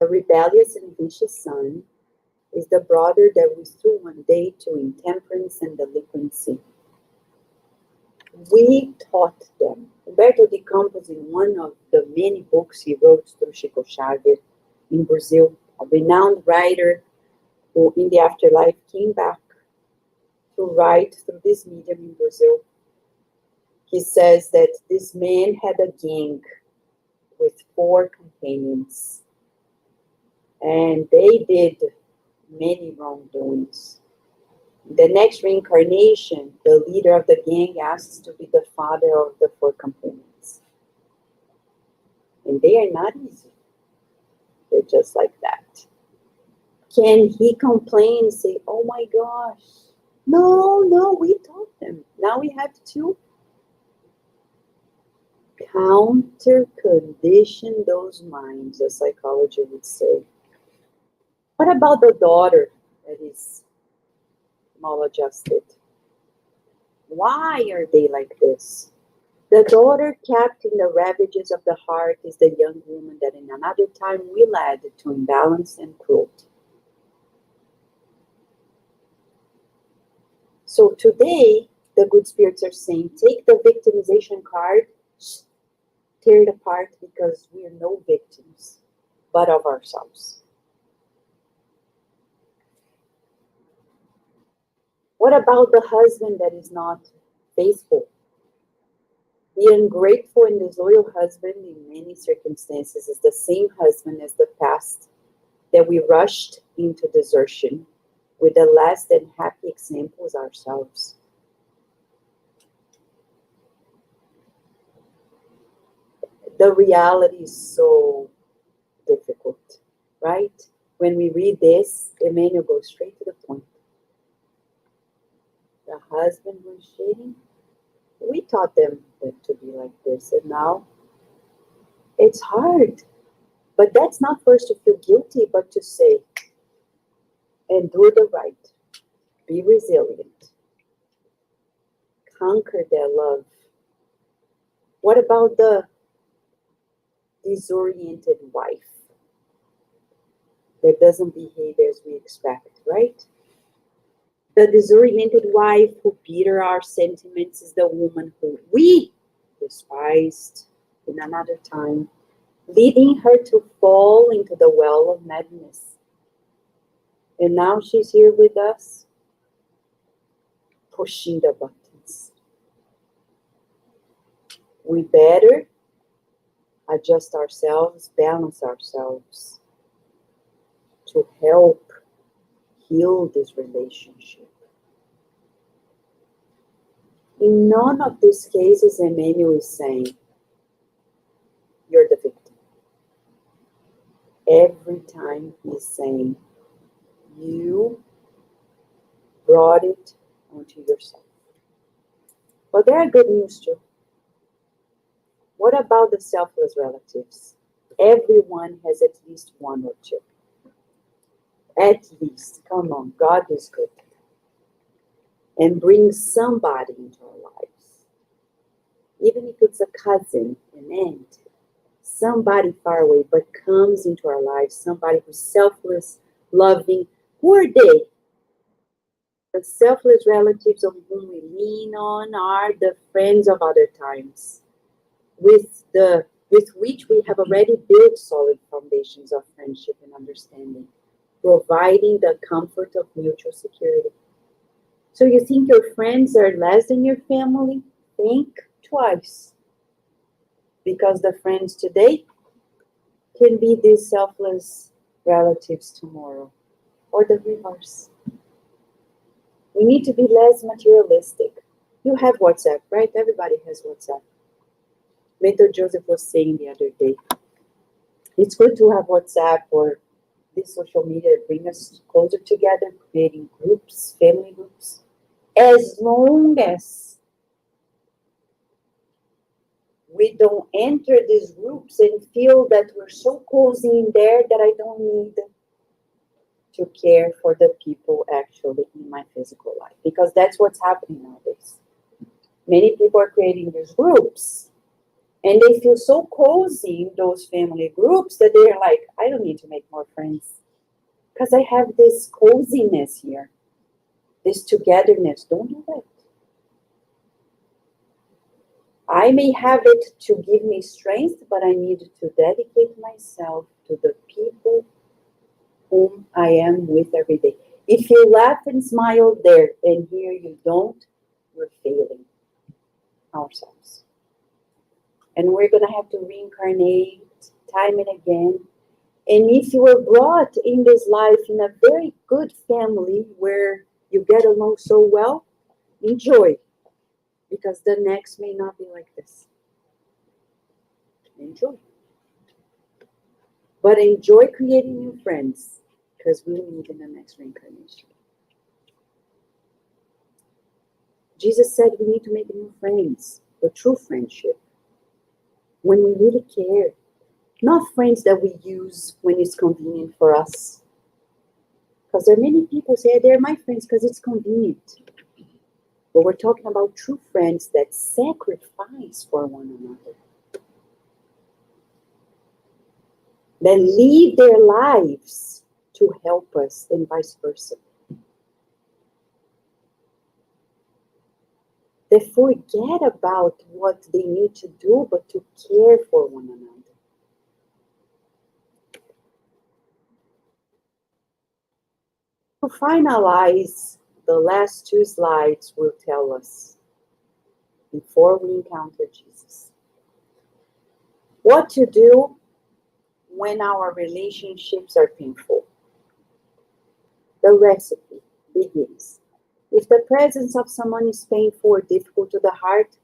A rebellious and vicious son is the brother that we threw one day to intemperance and delinquency. We taught them. Humberto de Campos, in one of the many books he wrote through Chico Xavier in Brazil, a renowned writer who in the afterlife came back to write through this medium in Brazil. He says that this man had a gang with 4 companions, and they did many wrongdoings. The next reincarnation, the leader of the gang asks to be the father of the 4 companions. And they are not easy. They're just like that. Can he complain and say, oh my gosh, no, we taught them. Now we have to counter condition those minds, as psychology would say. What about the daughter that is maladjusted? Why are they like this? The daughter kept in the ravages of the heart is the young woman that in another time we led to imbalance and cruelty. So today, the good spirits are saying, take the victimization card, tear it apart, because we are no victims, but of ourselves. What about the husband that is not faithful? The ungrateful and disloyal husband in many circumstances is the same husband as the past that we rushed into desertion with the less than happy examples ourselves. The reality is so difficult, right? When we read this, Emmanuel goes straight to the point. The husband was cheating. We taught them to be like this, and now it's hard. But that's not for us to feel guilty, but to say, and do the right. Be resilient. Conquer their love. What about the disoriented wife that doesn't behave as we expect, right? The disoriented wife who bitter our sentiments is the woman who we despised in another time, leading her to fall into the well of madness. And now she's here with us, pushing the buttons. We better adjust ourselves, balance ourselves to help heal this relationship. In none of these cases, Emmanuel is saying, you're the victim. Every time he's saying, you brought it onto yourself. But there are good news too. What about the selfless relatives? Everyone has at least one or two. At least, come on, God is good. And brings somebody into our lives. Even if it's a cousin, an aunt, somebody far away, but comes into our lives, somebody who's selfless, loving. Who are they? The selfless relatives on whom we lean on are the friends of other times, with which we have already built solid foundations of friendship and understanding, providing the comfort of mutual security. So you think your friends are less than your family? Think twice. Because the friends today can be these selfless relatives tomorrow. or the reverse. We need to be less materialistic. You have WhatsApp, right? Everybody has WhatsApp. Mentor Joseph was saying the other day, it's good to have WhatsApp or this social media to bring us closer together, creating groups, family groups, as long as we don't enter these groups and feel that we're so cozy in there that I don't need to care for the people actually in my physical life. Because that's what's happening nowadays. Many people are creating these groups and they feel so cozy in those family groups that they're like, I don't need to make more friends because I have this coziness here, this togetherness. Don't do that. I may have it to give me strength, but I need to dedicate myself to the people whom I am with every day. If you laugh and smile there and here you don't, we're failing ourselves. And we're going to have to reincarnate time and again. And if you were brought in this life in a very good family where you get along so well, enjoy. Because the next may not be like this. Enjoy. But enjoy creating new friends, because we will need in the next reincarnation. Jesus said we need to make new friends, a true friendship, when we really care. Not friends that we use when it's convenient for us. Because there are many people say, they're my friends because it's convenient. But we're talking about true friends that sacrifice for one another. That leave their lives to help us and vice versa. They forget about what they need to do, but to care for one another. To finalize, the last two slides will tell us, before we encounter Jesus, what to do when our relationships are painful. The recipe begins. If the presence of someone is painful or difficult to the heart,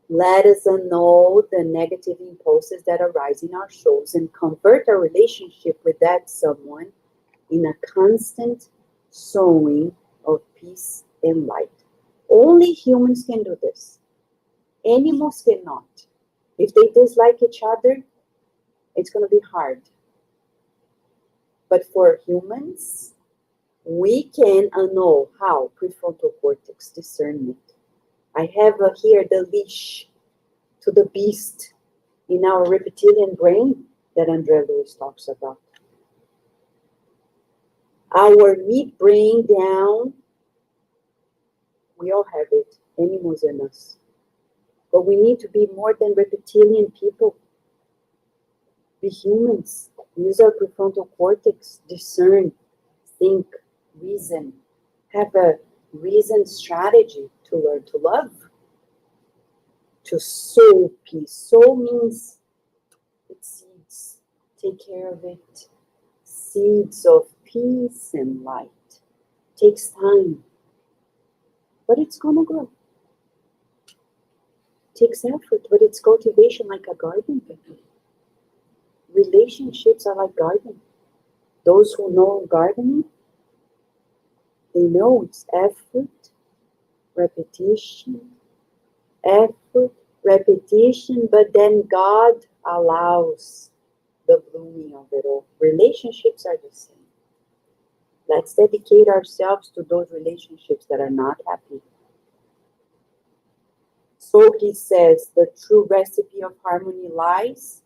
let us annul the negative impulses that arise in our souls and convert our relationship with that someone in a constant sowing of peace and light. Only humans can do this. Animals cannot. If they dislike each other, it's going to be hard. But for humans, we can annul. How? Prefrontal cortex discernment. I have here the leash to the beast in our reptilian brain that André Luiz talks about. Our midbrain down, we all have it, animals in us. But we need to be more than reptilian people. Be humans. Use our prefrontal cortex, discern, think, reason. Have a reasoned strategy to learn to love. To sow peace. Sow means it seeds. Take care of it. Seeds of peace and light. Takes time. But it's gonna grow. Takes effort, but it's cultivation like a garden. Relationships are like garden. Those who know gardening, they know it's effort, repetition, but then God allows the blooming of it all. Relationships are the same. Let's dedicate ourselves to those relationships that are not happy. So he says, the true recipe of harmony lies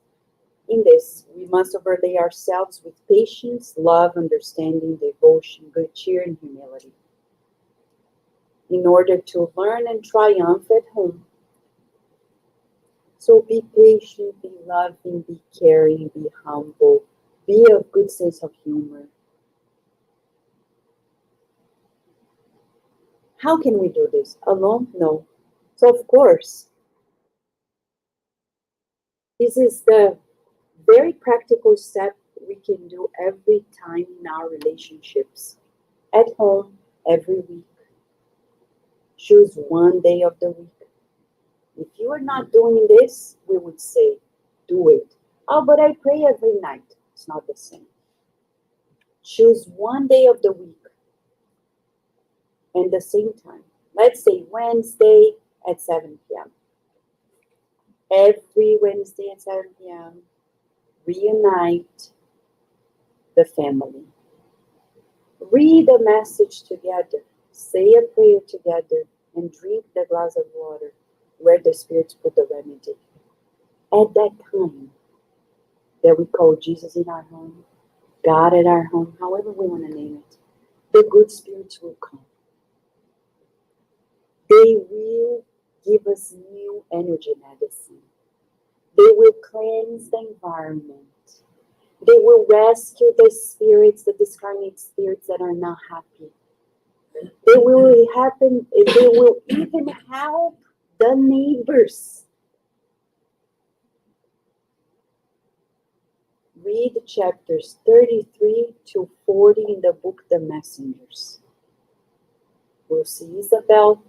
in this. We must overlay ourselves with patience, love, understanding, devotion, good cheer, and humility in order to learn and triumph at home. So be patient, be loving, be caring, be humble, be of good sense of humor. How can we do this? Alone? No. So of course, this is the very practical step we can do every time in our relationships, at home, every week. Choose one day of the week. If you are not doing this, we would say, do it. Oh, but I pray every night. It's not the same. Choose one day of the week and the same time. Let's say Wednesday at 7 p.m. Every Wednesday at 7 p.m., reunite the family. Read a message together. Say a prayer together and drink the glass of water where the spirits put the remedy. At that time that we call Jesus in our home, God at our home, however we want to name it, the good spirits will come. They will give us new energy medicine. They will cleanse the environment. They will rescue the spirits, the discarnate spirits that are not happy. They will even help the neighbors. Read chapters 33 to 40 in the book The Messengers. We'll see Isabel,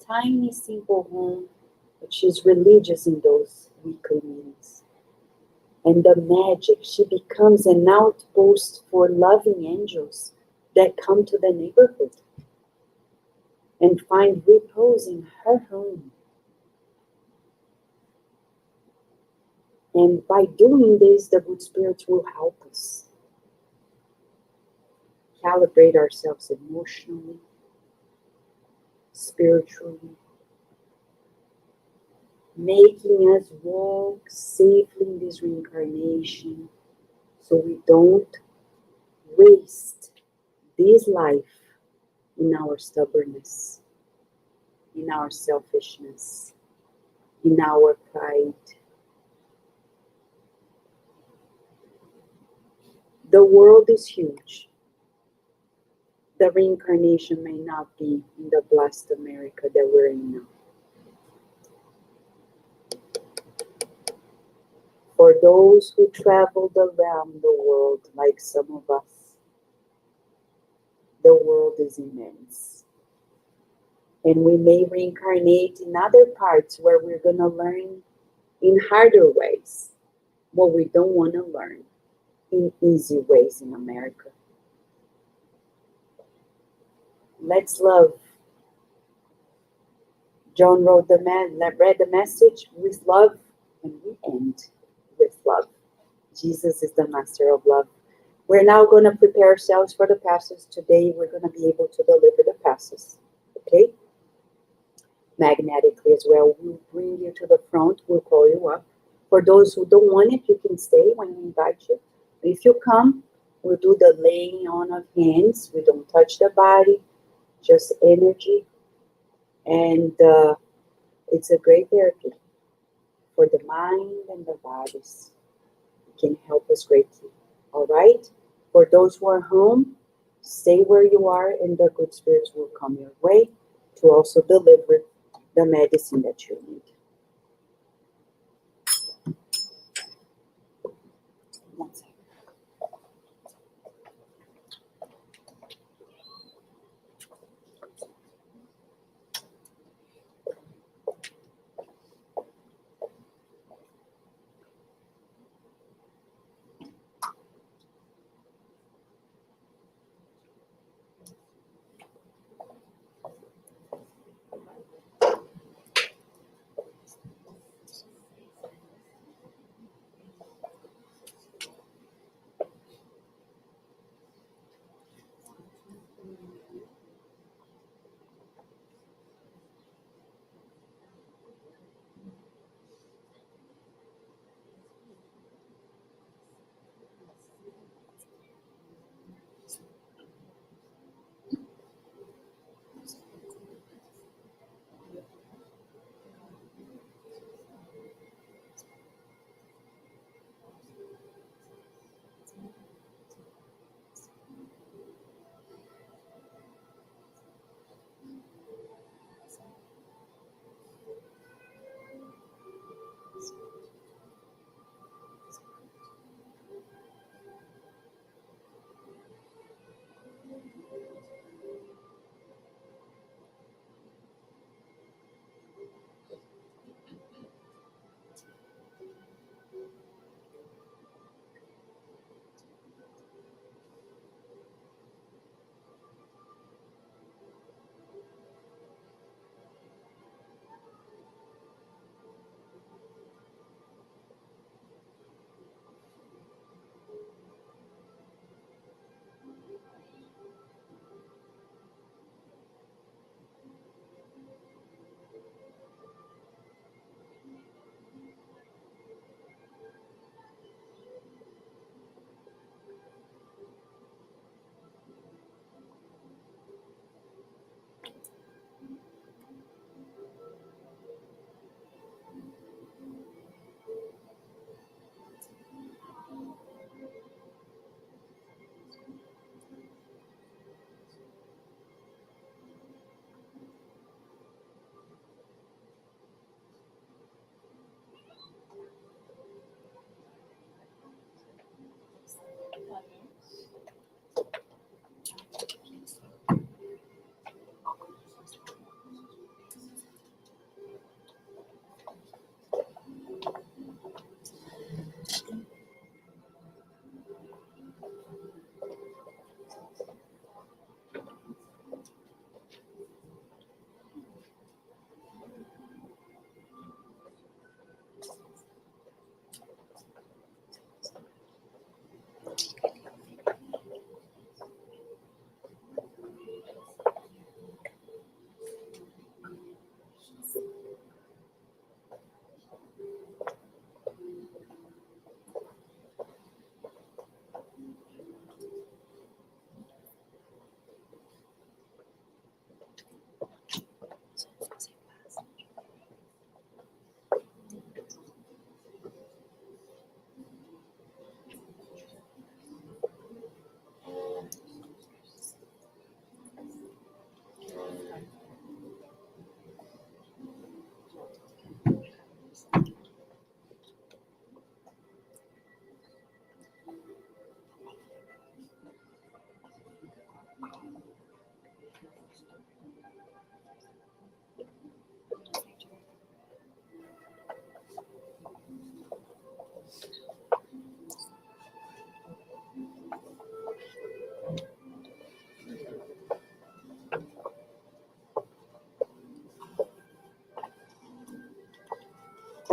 tiny, simple home, but she's religious in those weekly meetings. And the magic, she becomes an outpost for loving angels that come to the neighborhood and find repose in her home. And by doing this, the good spirits will help us calibrate ourselves emotionally, spiritually, making us walk safely in this reincarnation so we don't waste this life in our stubbornness, in our selfishness, in our pride. The world is huge. The reincarnation may not be in the blessed America that we're in now. For those who traveled around the world, like some of us, the world is immense. And we may reincarnate in other parts where we're going to learn in harder ways what we don't want to learn in easy ways in America. Let's love. John read the message with love, and we end with love. Jesus is the master of love. We're now going to prepare ourselves for the passes. Today, we're going to be able to deliver the passes. Okay? Magnetically as well. We'll bring you to the front. We'll call you up. For those who don't want it, you can stay when we invite you. If you come, we'll do the laying on of hands. We don't touch the body, just energy. And it's a great therapy for the mind and the bodies. It can help us greatly. All right? For those who are home, stay where you are and the good spirits will come your way to also deliver the medicine that you need. One second.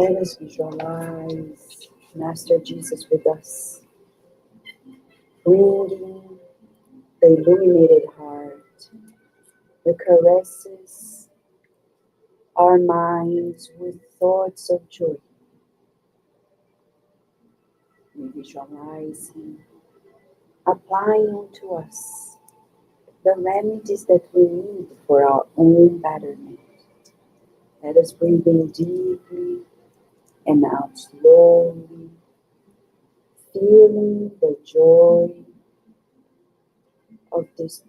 Let us visualize Master Jesus with us, bringing the illuminated heart, the caresses our minds with thoughts of joy. We visualize Him applying unto us the remedies that we need for our own betterment. Let us breathe in deeply and out slowly, feeling the joy of this.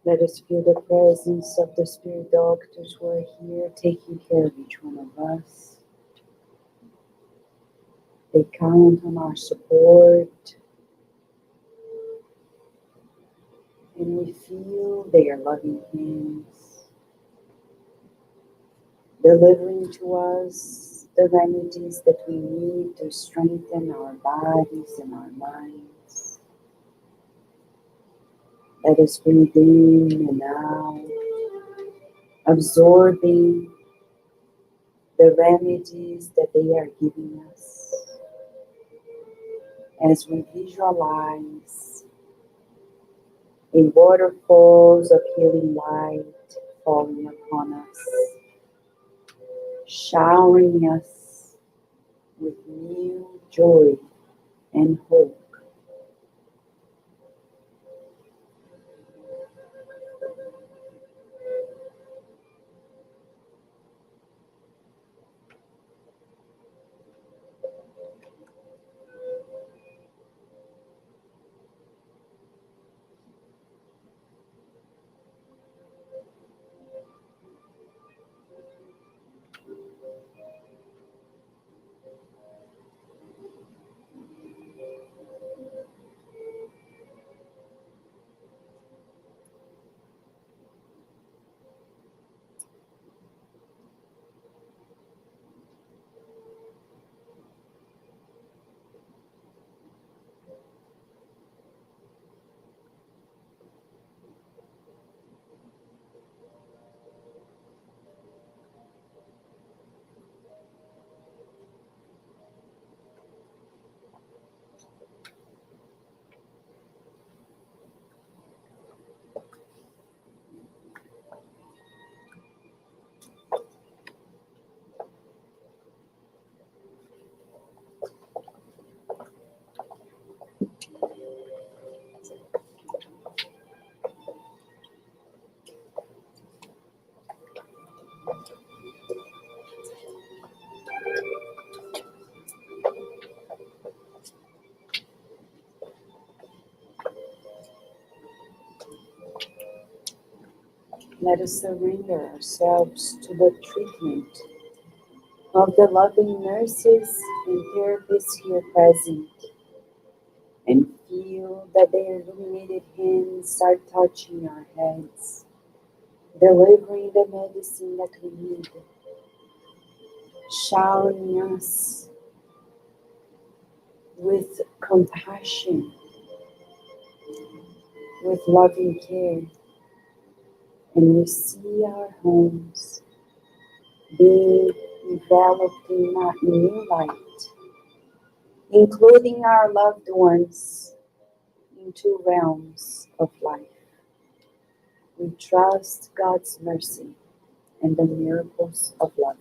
Let us feel the presence of the spirit doctors who are here taking care of each one of us. They count on our support, and we feel their loving hands delivering to us the remedies that we need to strengthen our bodies and our minds. Let us breathe in and out, absorbing the remedies that they are giving us as we visualize a waterfalls of healing light falling upon us, showering us with new joy and hope. Let us surrender ourselves to the treatment of the loving nurses and therapists here present, and feel that their illuminated hands start touching our heads, delivering the medicine that we need, showering us with compassion, with loving care, and we see our homes being enveloped in a new light, including our loved ones into realms of life. We trust God's mercy and the miracles of love.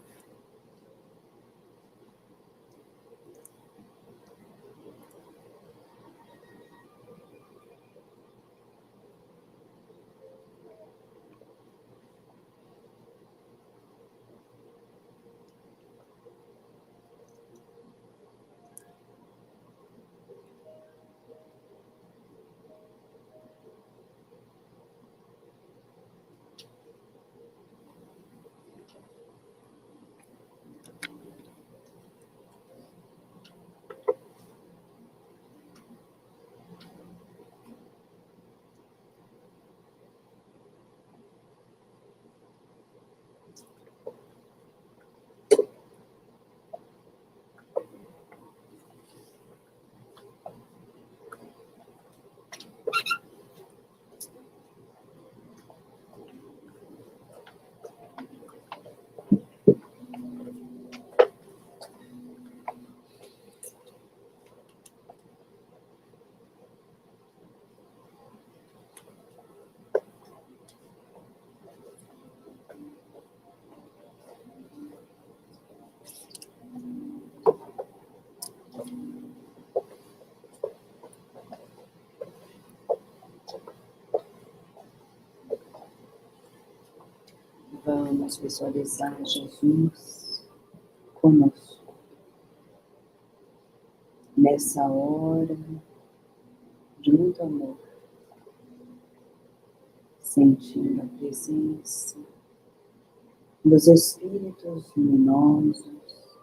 Vamos visualizar Jesus conosco nessa hora de muito amor, sentindo a presença dos Espíritos luminosos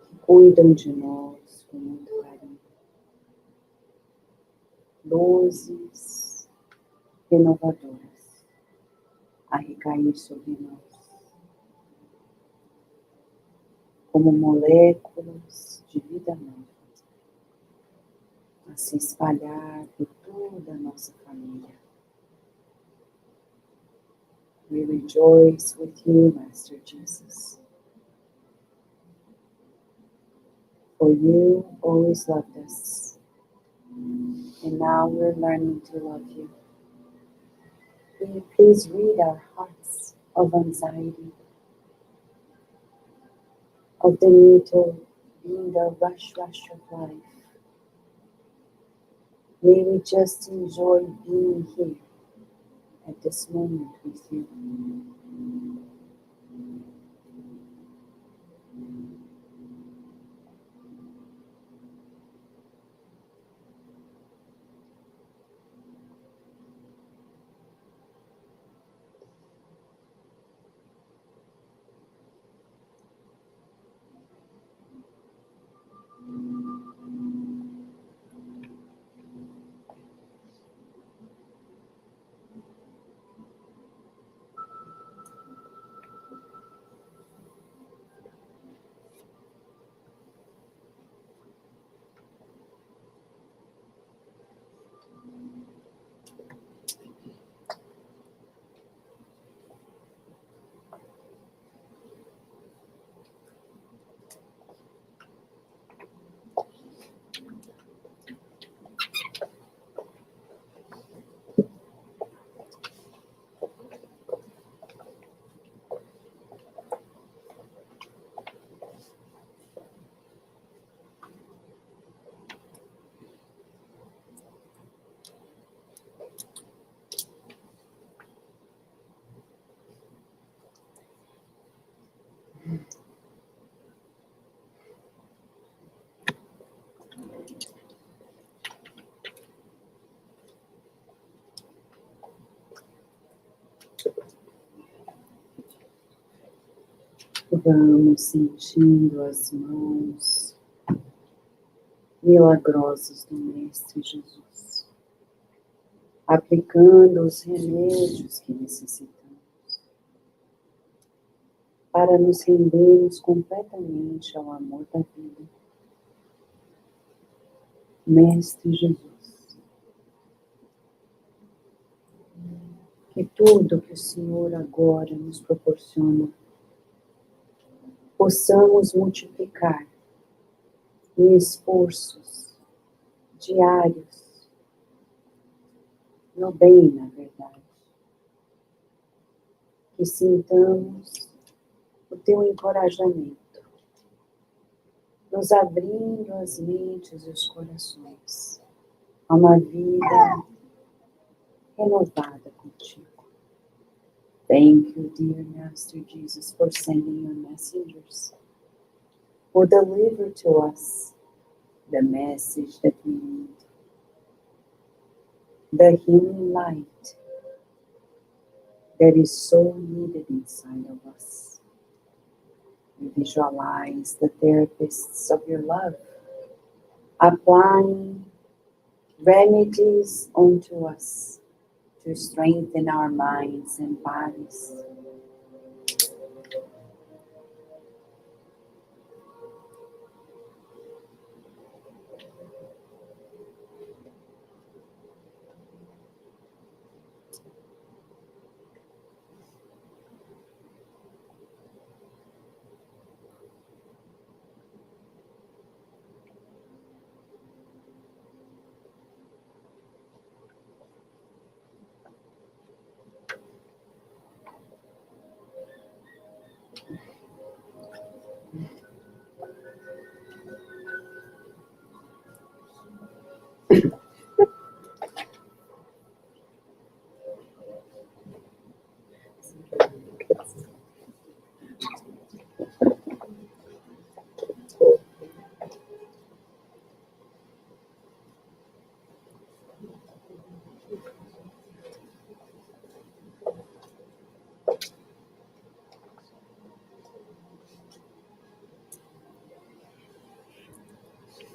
que cuidam de nós com muito carinho, luzes renovadoras a recair sobre nós, como moléculas de vida nova, a se espalhar por toda a nossa família. We rejoice with you, Master Jesus. For you always loved us, and now we're learning to love you. Will you please rid our hearts of anxiety, of the need to be in the rush of life? May we just enjoy being here at this moment with you. Vamos sentindo as mãos milagrosas do Mestre Jesus, aplicando os remédios que necessitamos para nos rendermos completamente ao amor da vida. Mestre Jesus, que tudo que o Senhor agora nos proporciona possamos multiplicar em esforços diários, no bem, na verdade. Que sintamos o teu encorajamento, nos abrindo as mentes e os corações a uma vida renovada contigo. Thank you, dear Master Jesus, for sending your messengers who deliver to us the message that we need, the healing light that is so needed inside of us. We visualize the therapists of your love applying remedies onto us to strengthen our minds and bodies.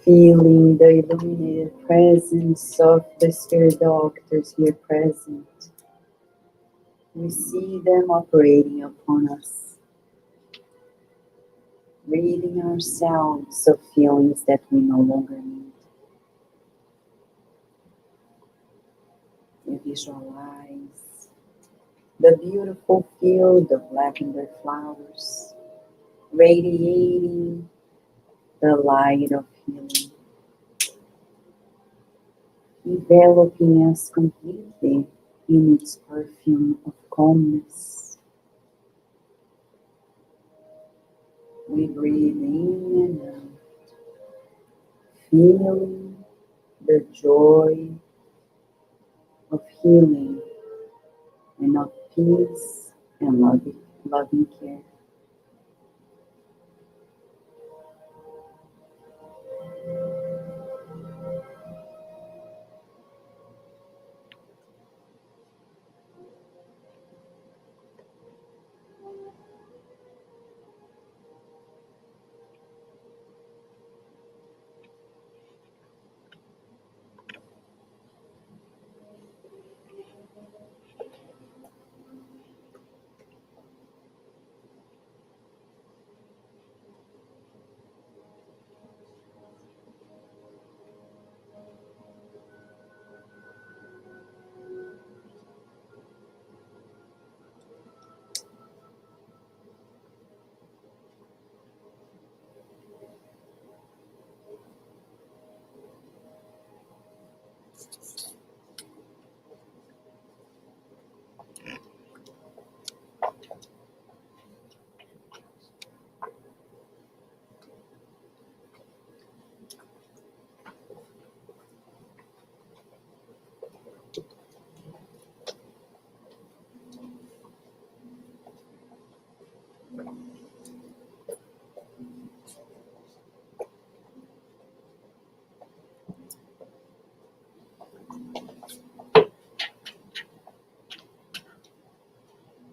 Feeling the illuminated presence of the spirit doctors here present. We see them operating upon us, reading ourselves of feelings that we no longer need. We visualize the beautiful field of lavender flowers, radiating the light of healing, enveloping us completely in its perfume of calmness. We breathe in and out, feeling the joy of healing and of peace and loving care.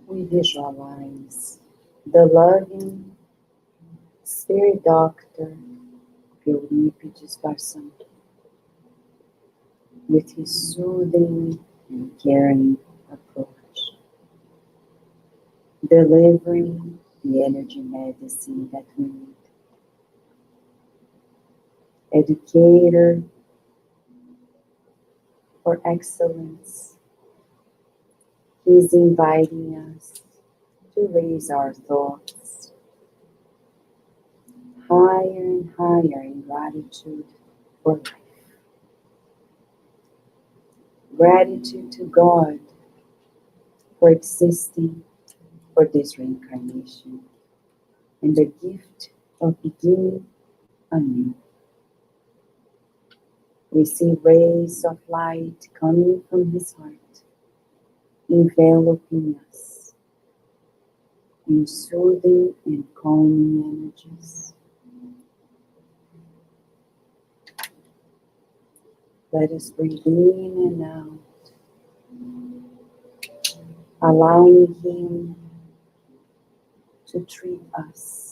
We visualize the loving Spirit Doctor Euripides Garçon, with his soothing and caring approach, delivering the energy medicine that we need. Educator for excellence, he is inviting us to raise our thoughts higher and higher in gratitude for life. Gratitude to God for existing for this reincarnation and the gift of beginning anew. We see rays of light coming from his heart, enveloping us in soothing and calming energies. Let us breathe in and out, allowing him to treat us.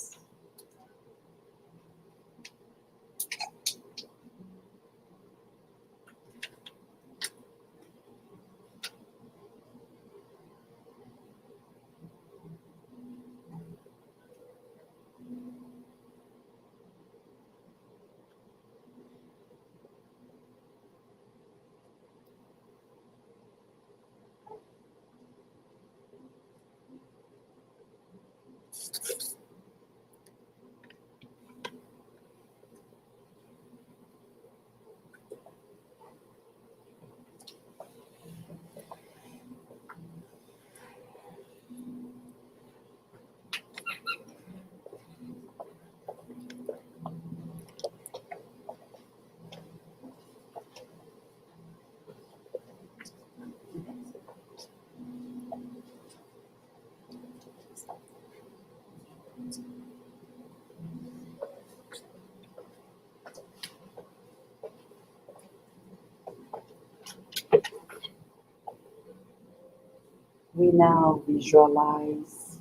We now visualize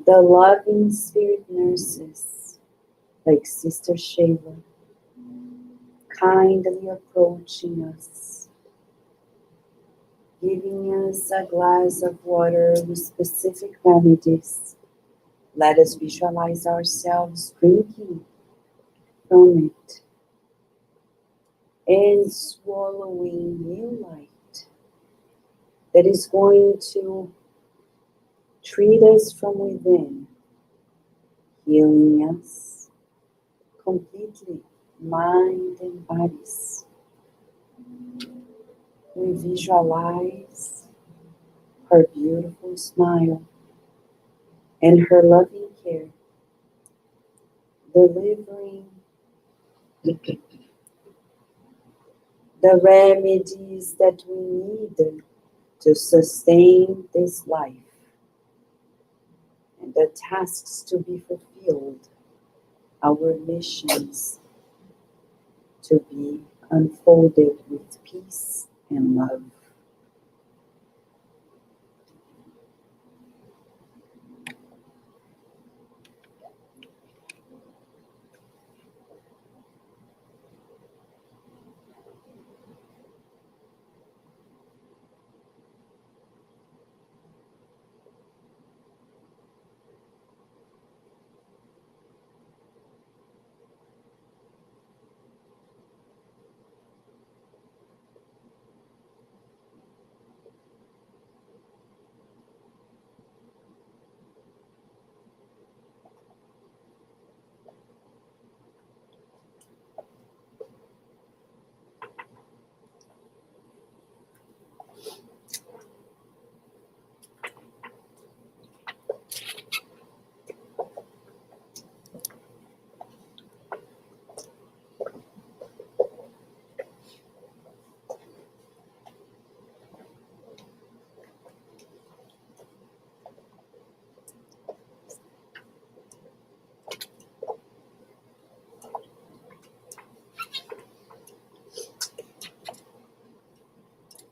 the loving spirit nurses like Sister Shayla kindly approaching us, giving us a glass of water with specific remedies. Let us visualize ourselves drinking from it and swallowing new light that is going to treat us from within, healing us completely, mind and bodies. We visualize her beautiful smile and her loving care, delivering the remedies that we need to sustain this life and the tasks to be fulfilled, our missions to be unfolded with peace and love.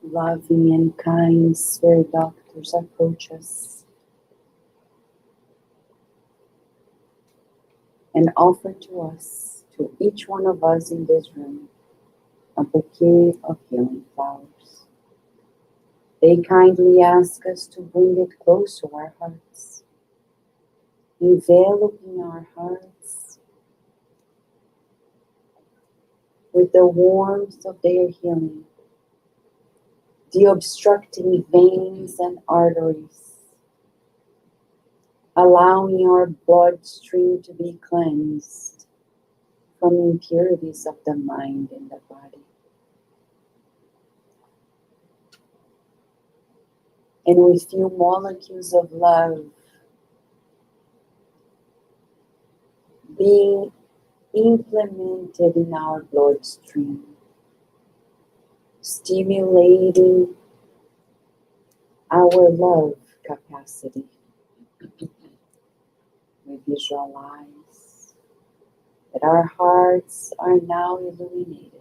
Loving and kind spirit doctors approach us, and offer to us, to each one of us in this room, a bouquet of healing flowers. They kindly ask us to bring it close to our hearts, enveloping our hearts with the warmth of their healing, de-obstructing veins and arteries, allowing our bloodstream to be cleansed from impurities of the mind and the body. And we feel molecules of love being implemented in our bloodstream, stimulating our love capacity. We visualize that our hearts are now illuminated,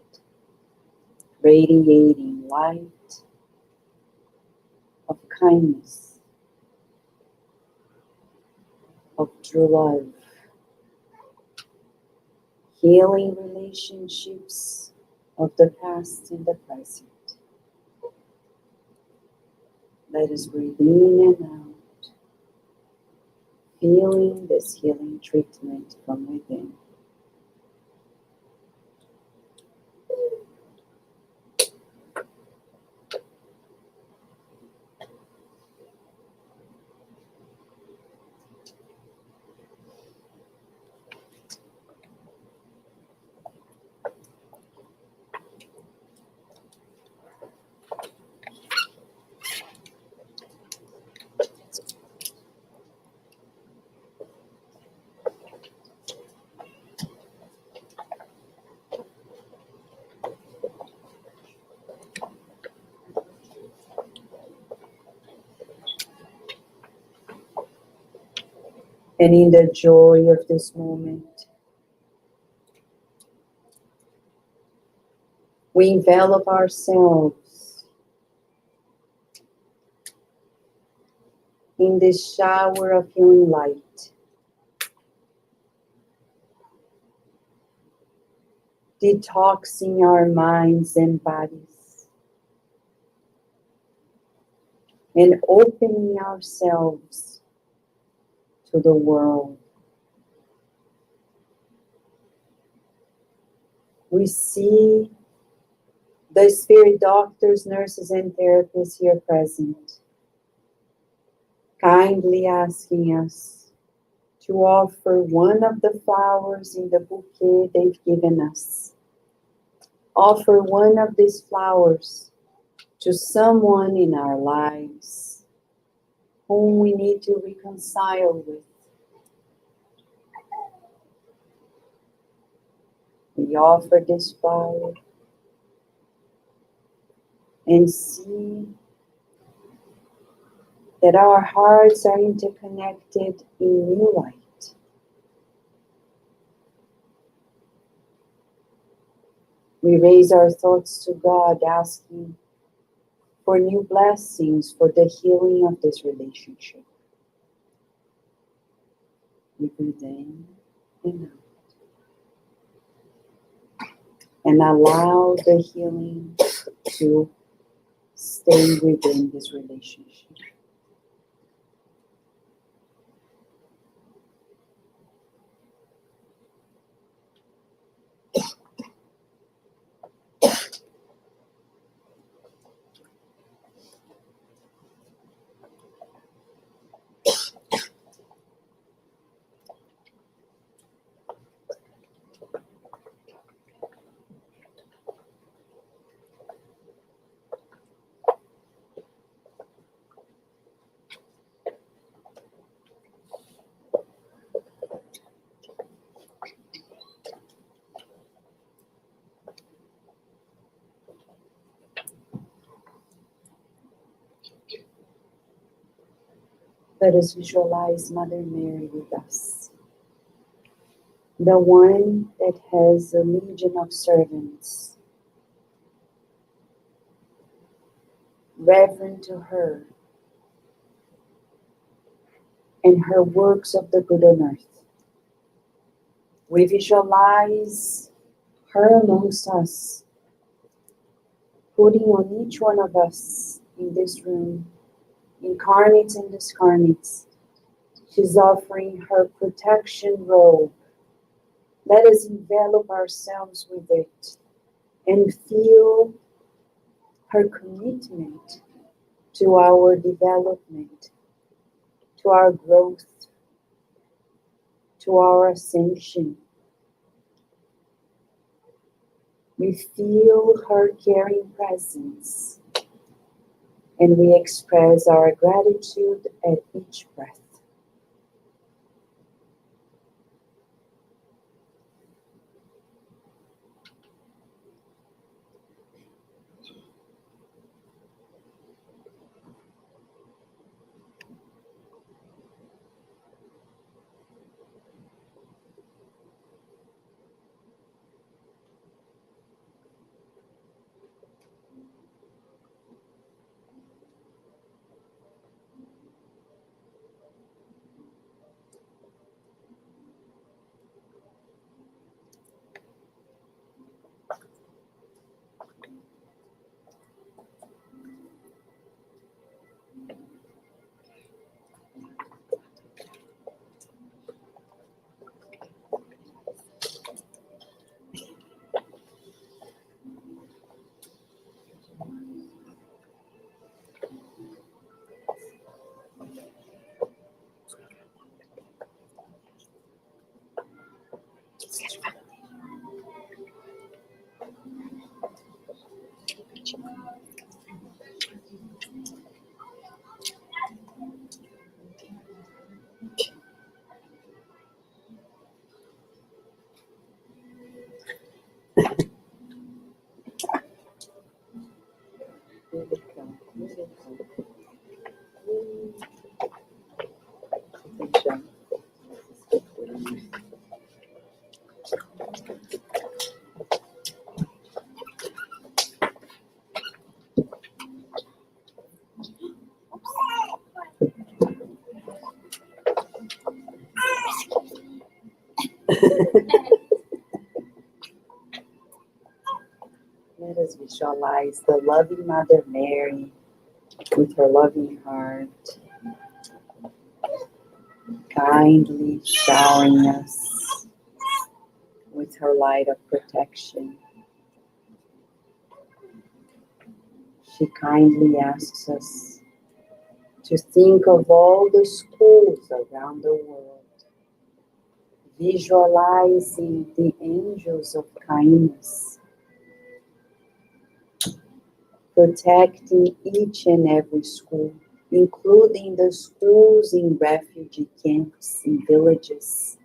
radiating light of kindness, of true love, healing relationships of the past and the present. Let us breathe in and out, feeling this healing treatment from within. And in the joy of this moment, we envelop ourselves in this shower of healing light, detoxing our minds and bodies, and opening ourselves to the world. We see the spirit doctors, nurses, and therapists here present, kindly asking us to offer one of the flowers in the bouquet they've given us. Offer one of these flowers to someone in our lives whom we need to reconcile with. We offer this flower and see that our hearts are interconnected in new light. We raise our thoughts to God, asking for new blessings for the healing of this relationship. We breathe in and out, and allow the healing to stay within this relationship. Let us visualize Mother Mary with us, the one that has a legion of servants, reverent to her and her works of the good on earth. We visualize her amongst us, putting on each one of us in this room, incarnates and discarnates. She's offering her protection robe. Let us envelop ourselves with it and feel her commitment to our development, to our growth, to our ascension. We feel her caring presence, and we express our gratitude at each breath. Let us visualize the loving Mother Mary with her loving heart, kindly showering us with her light of protection. She kindly asks us to think of all the schools around the world, visualizing the angels of kindness, protecting each and every school, including the schools in refugee camps, in villages,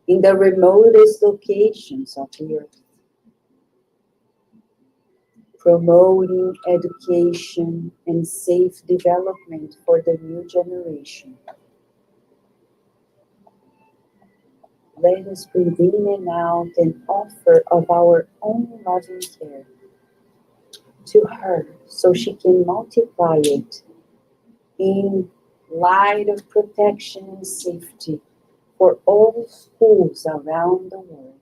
in the remotest locations of the earth, promoting education and safe development for the new generation. Let us breathe in and out and offer of our own loving care to her so she can multiply it in light of protection and safety for all schools around the world.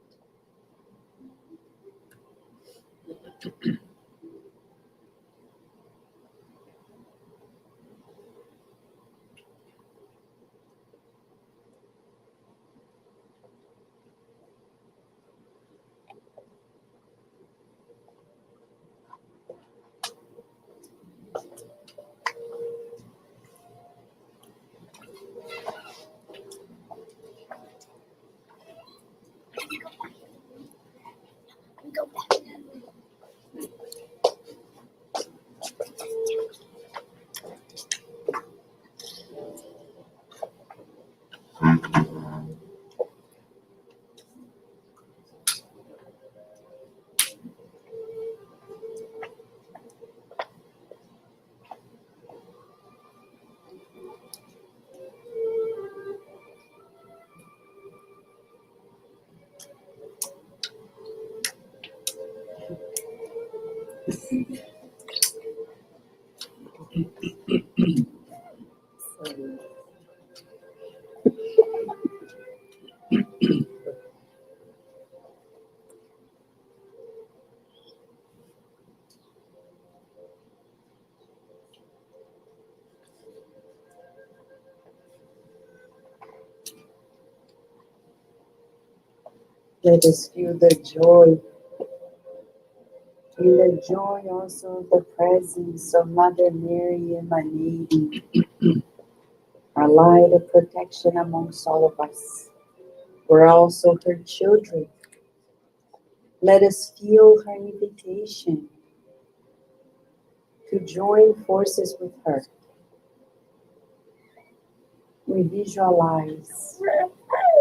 Let us feel the joy, and the joy also of the presence of Mother Mary emanating our light of protection amongst all of us. We're also her children. Let us feel her invitation to join forces with her. We visualize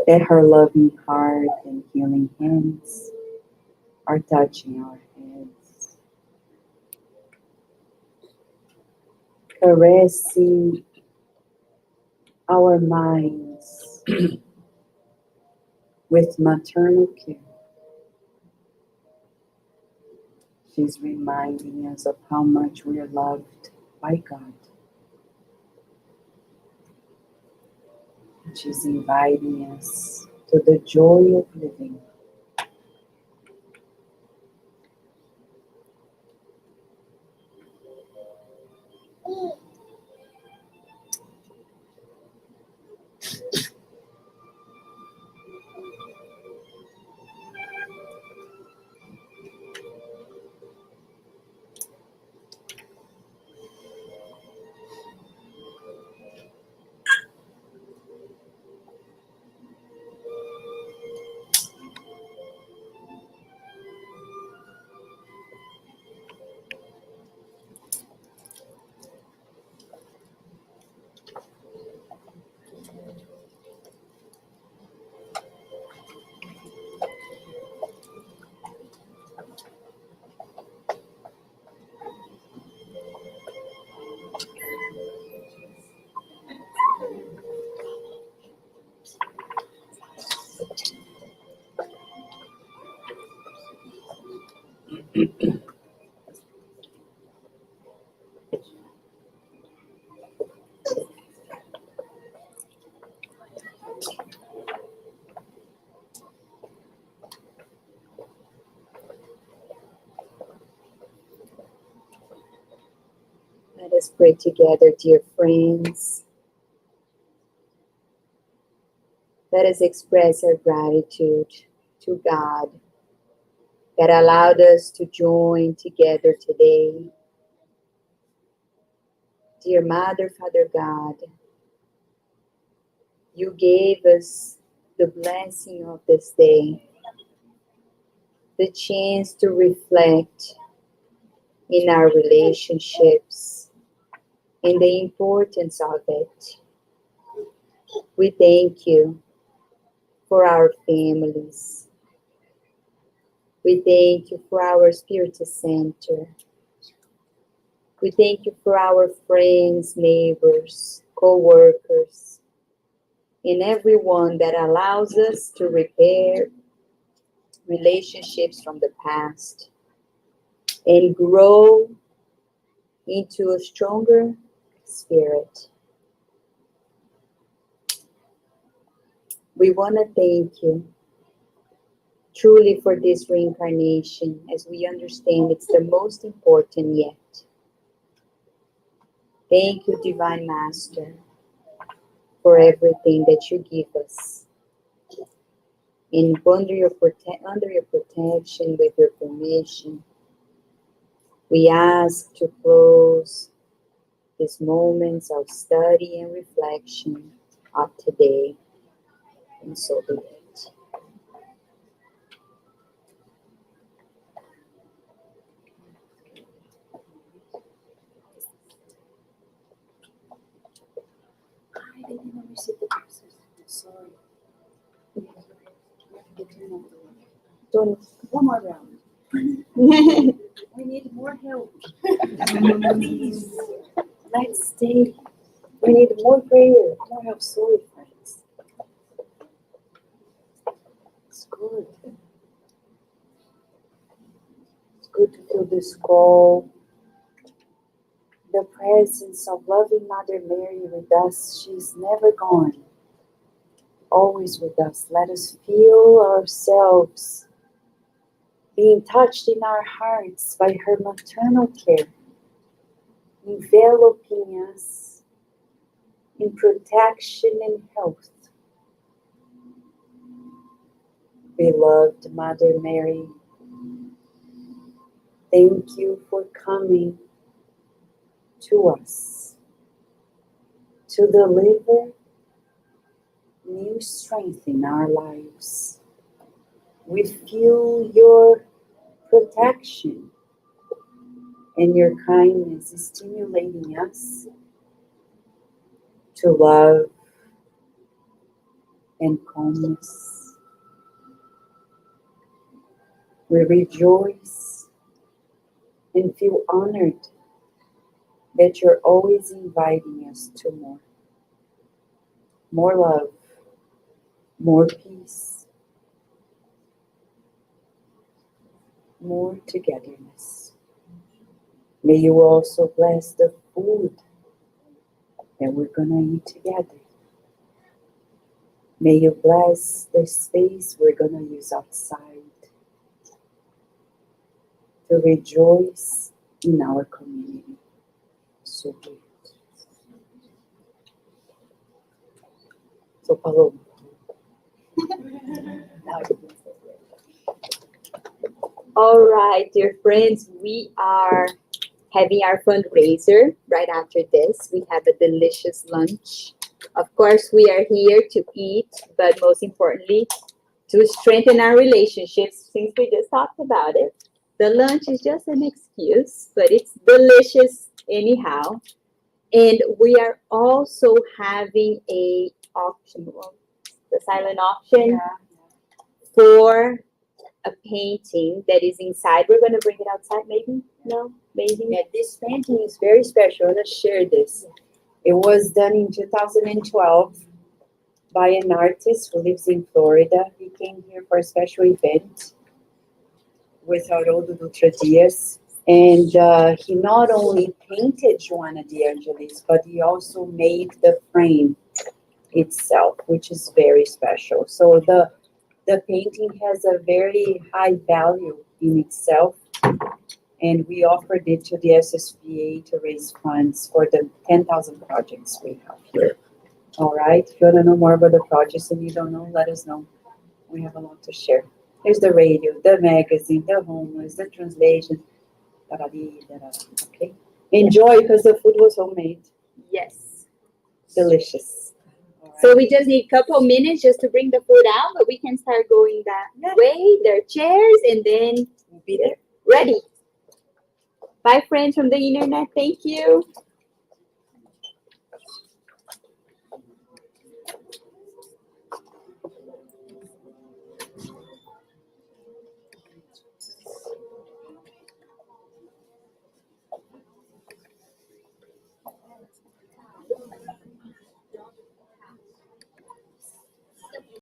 that her loving heart and healing hands are touching our heads, caressing our minds with maternal care. She's reminding us of how much we are loved by God. She's inviting us to the joy of living. Let us pray together, dear friends. Let us express our gratitude to God that allowed us to join together today. Dear Mother, Father God, you gave us the blessing of this day, the chance to reflect in our relationships and the importance of it. We thank you for our families. We thank you for our spiritual center. We thank you for our friends, neighbors, co-workers, and everyone that allows us to repair relationships from the past and grow into a stronger spirit. We want to thank you truly for this reincarnation, as we understand it's the most important yet. Thank you, Divine Master, for everything that you give us. And under your protection, with your permission, we ask to close these moments of study and reflection of today. And so be it. I didn't receive the process. Sorry. Don't, One more round. We need more help. Please. let's stay. We need more prayer, more help. Sorry, friends. It's good. It's good to feel this call. The presence of loving Mother Mary with us. She's never gone. Always with us. Let us feel ourselves being touched in our hearts by her maternal care, enveloping us in protection and health. Beloved Mother Mary, thank you for coming to us to deliver new strength in our lives. We feel your protection and your kindness is stimulating us to love and calmness. We rejoice and feel honored that you're always inviting us to more. More love, more peace, more togetherness. May you also bless the food that we're going to eat together. May you bless the space we're going to use outside to rejoice in our community. So good. So, Paloma. All right, dear friends, we are having our fundraiser right after this. We have a delicious lunch. Of course, we are here to eat, but most importantly, to strengthen our relationships, since we just talked about it. The lunch is just an excuse, but it's delicious anyhow. And we are also having a auction, the silent auction for a painting that is inside. We're going to bring it outside, maybe? No? Maybe? Yeah, this painting is very special. I want to share this. It was done in 2012 by an artist who lives in Florida. He came here for a special event with Haroldo Dutra Dias. And he not only painted Joana de Angelis, but he also made the frame itself, which is very special. So the painting has a very high value in itself. And we offered it to the SSVA to raise funds for the 10,000 projects we have here. All right. If you want to know more about the projects and you don't know, let us know. We have a lot to share. There's the radio, the magazine, the homeless, the translation. Okay. Enjoy because the food was homemade. Yes. Delicious. All right. So we just need a couple minutes just to bring the food out, but we can start going that way. There are chairs, and then We'll be there. ready. Bye, friends from the internet. Thank you.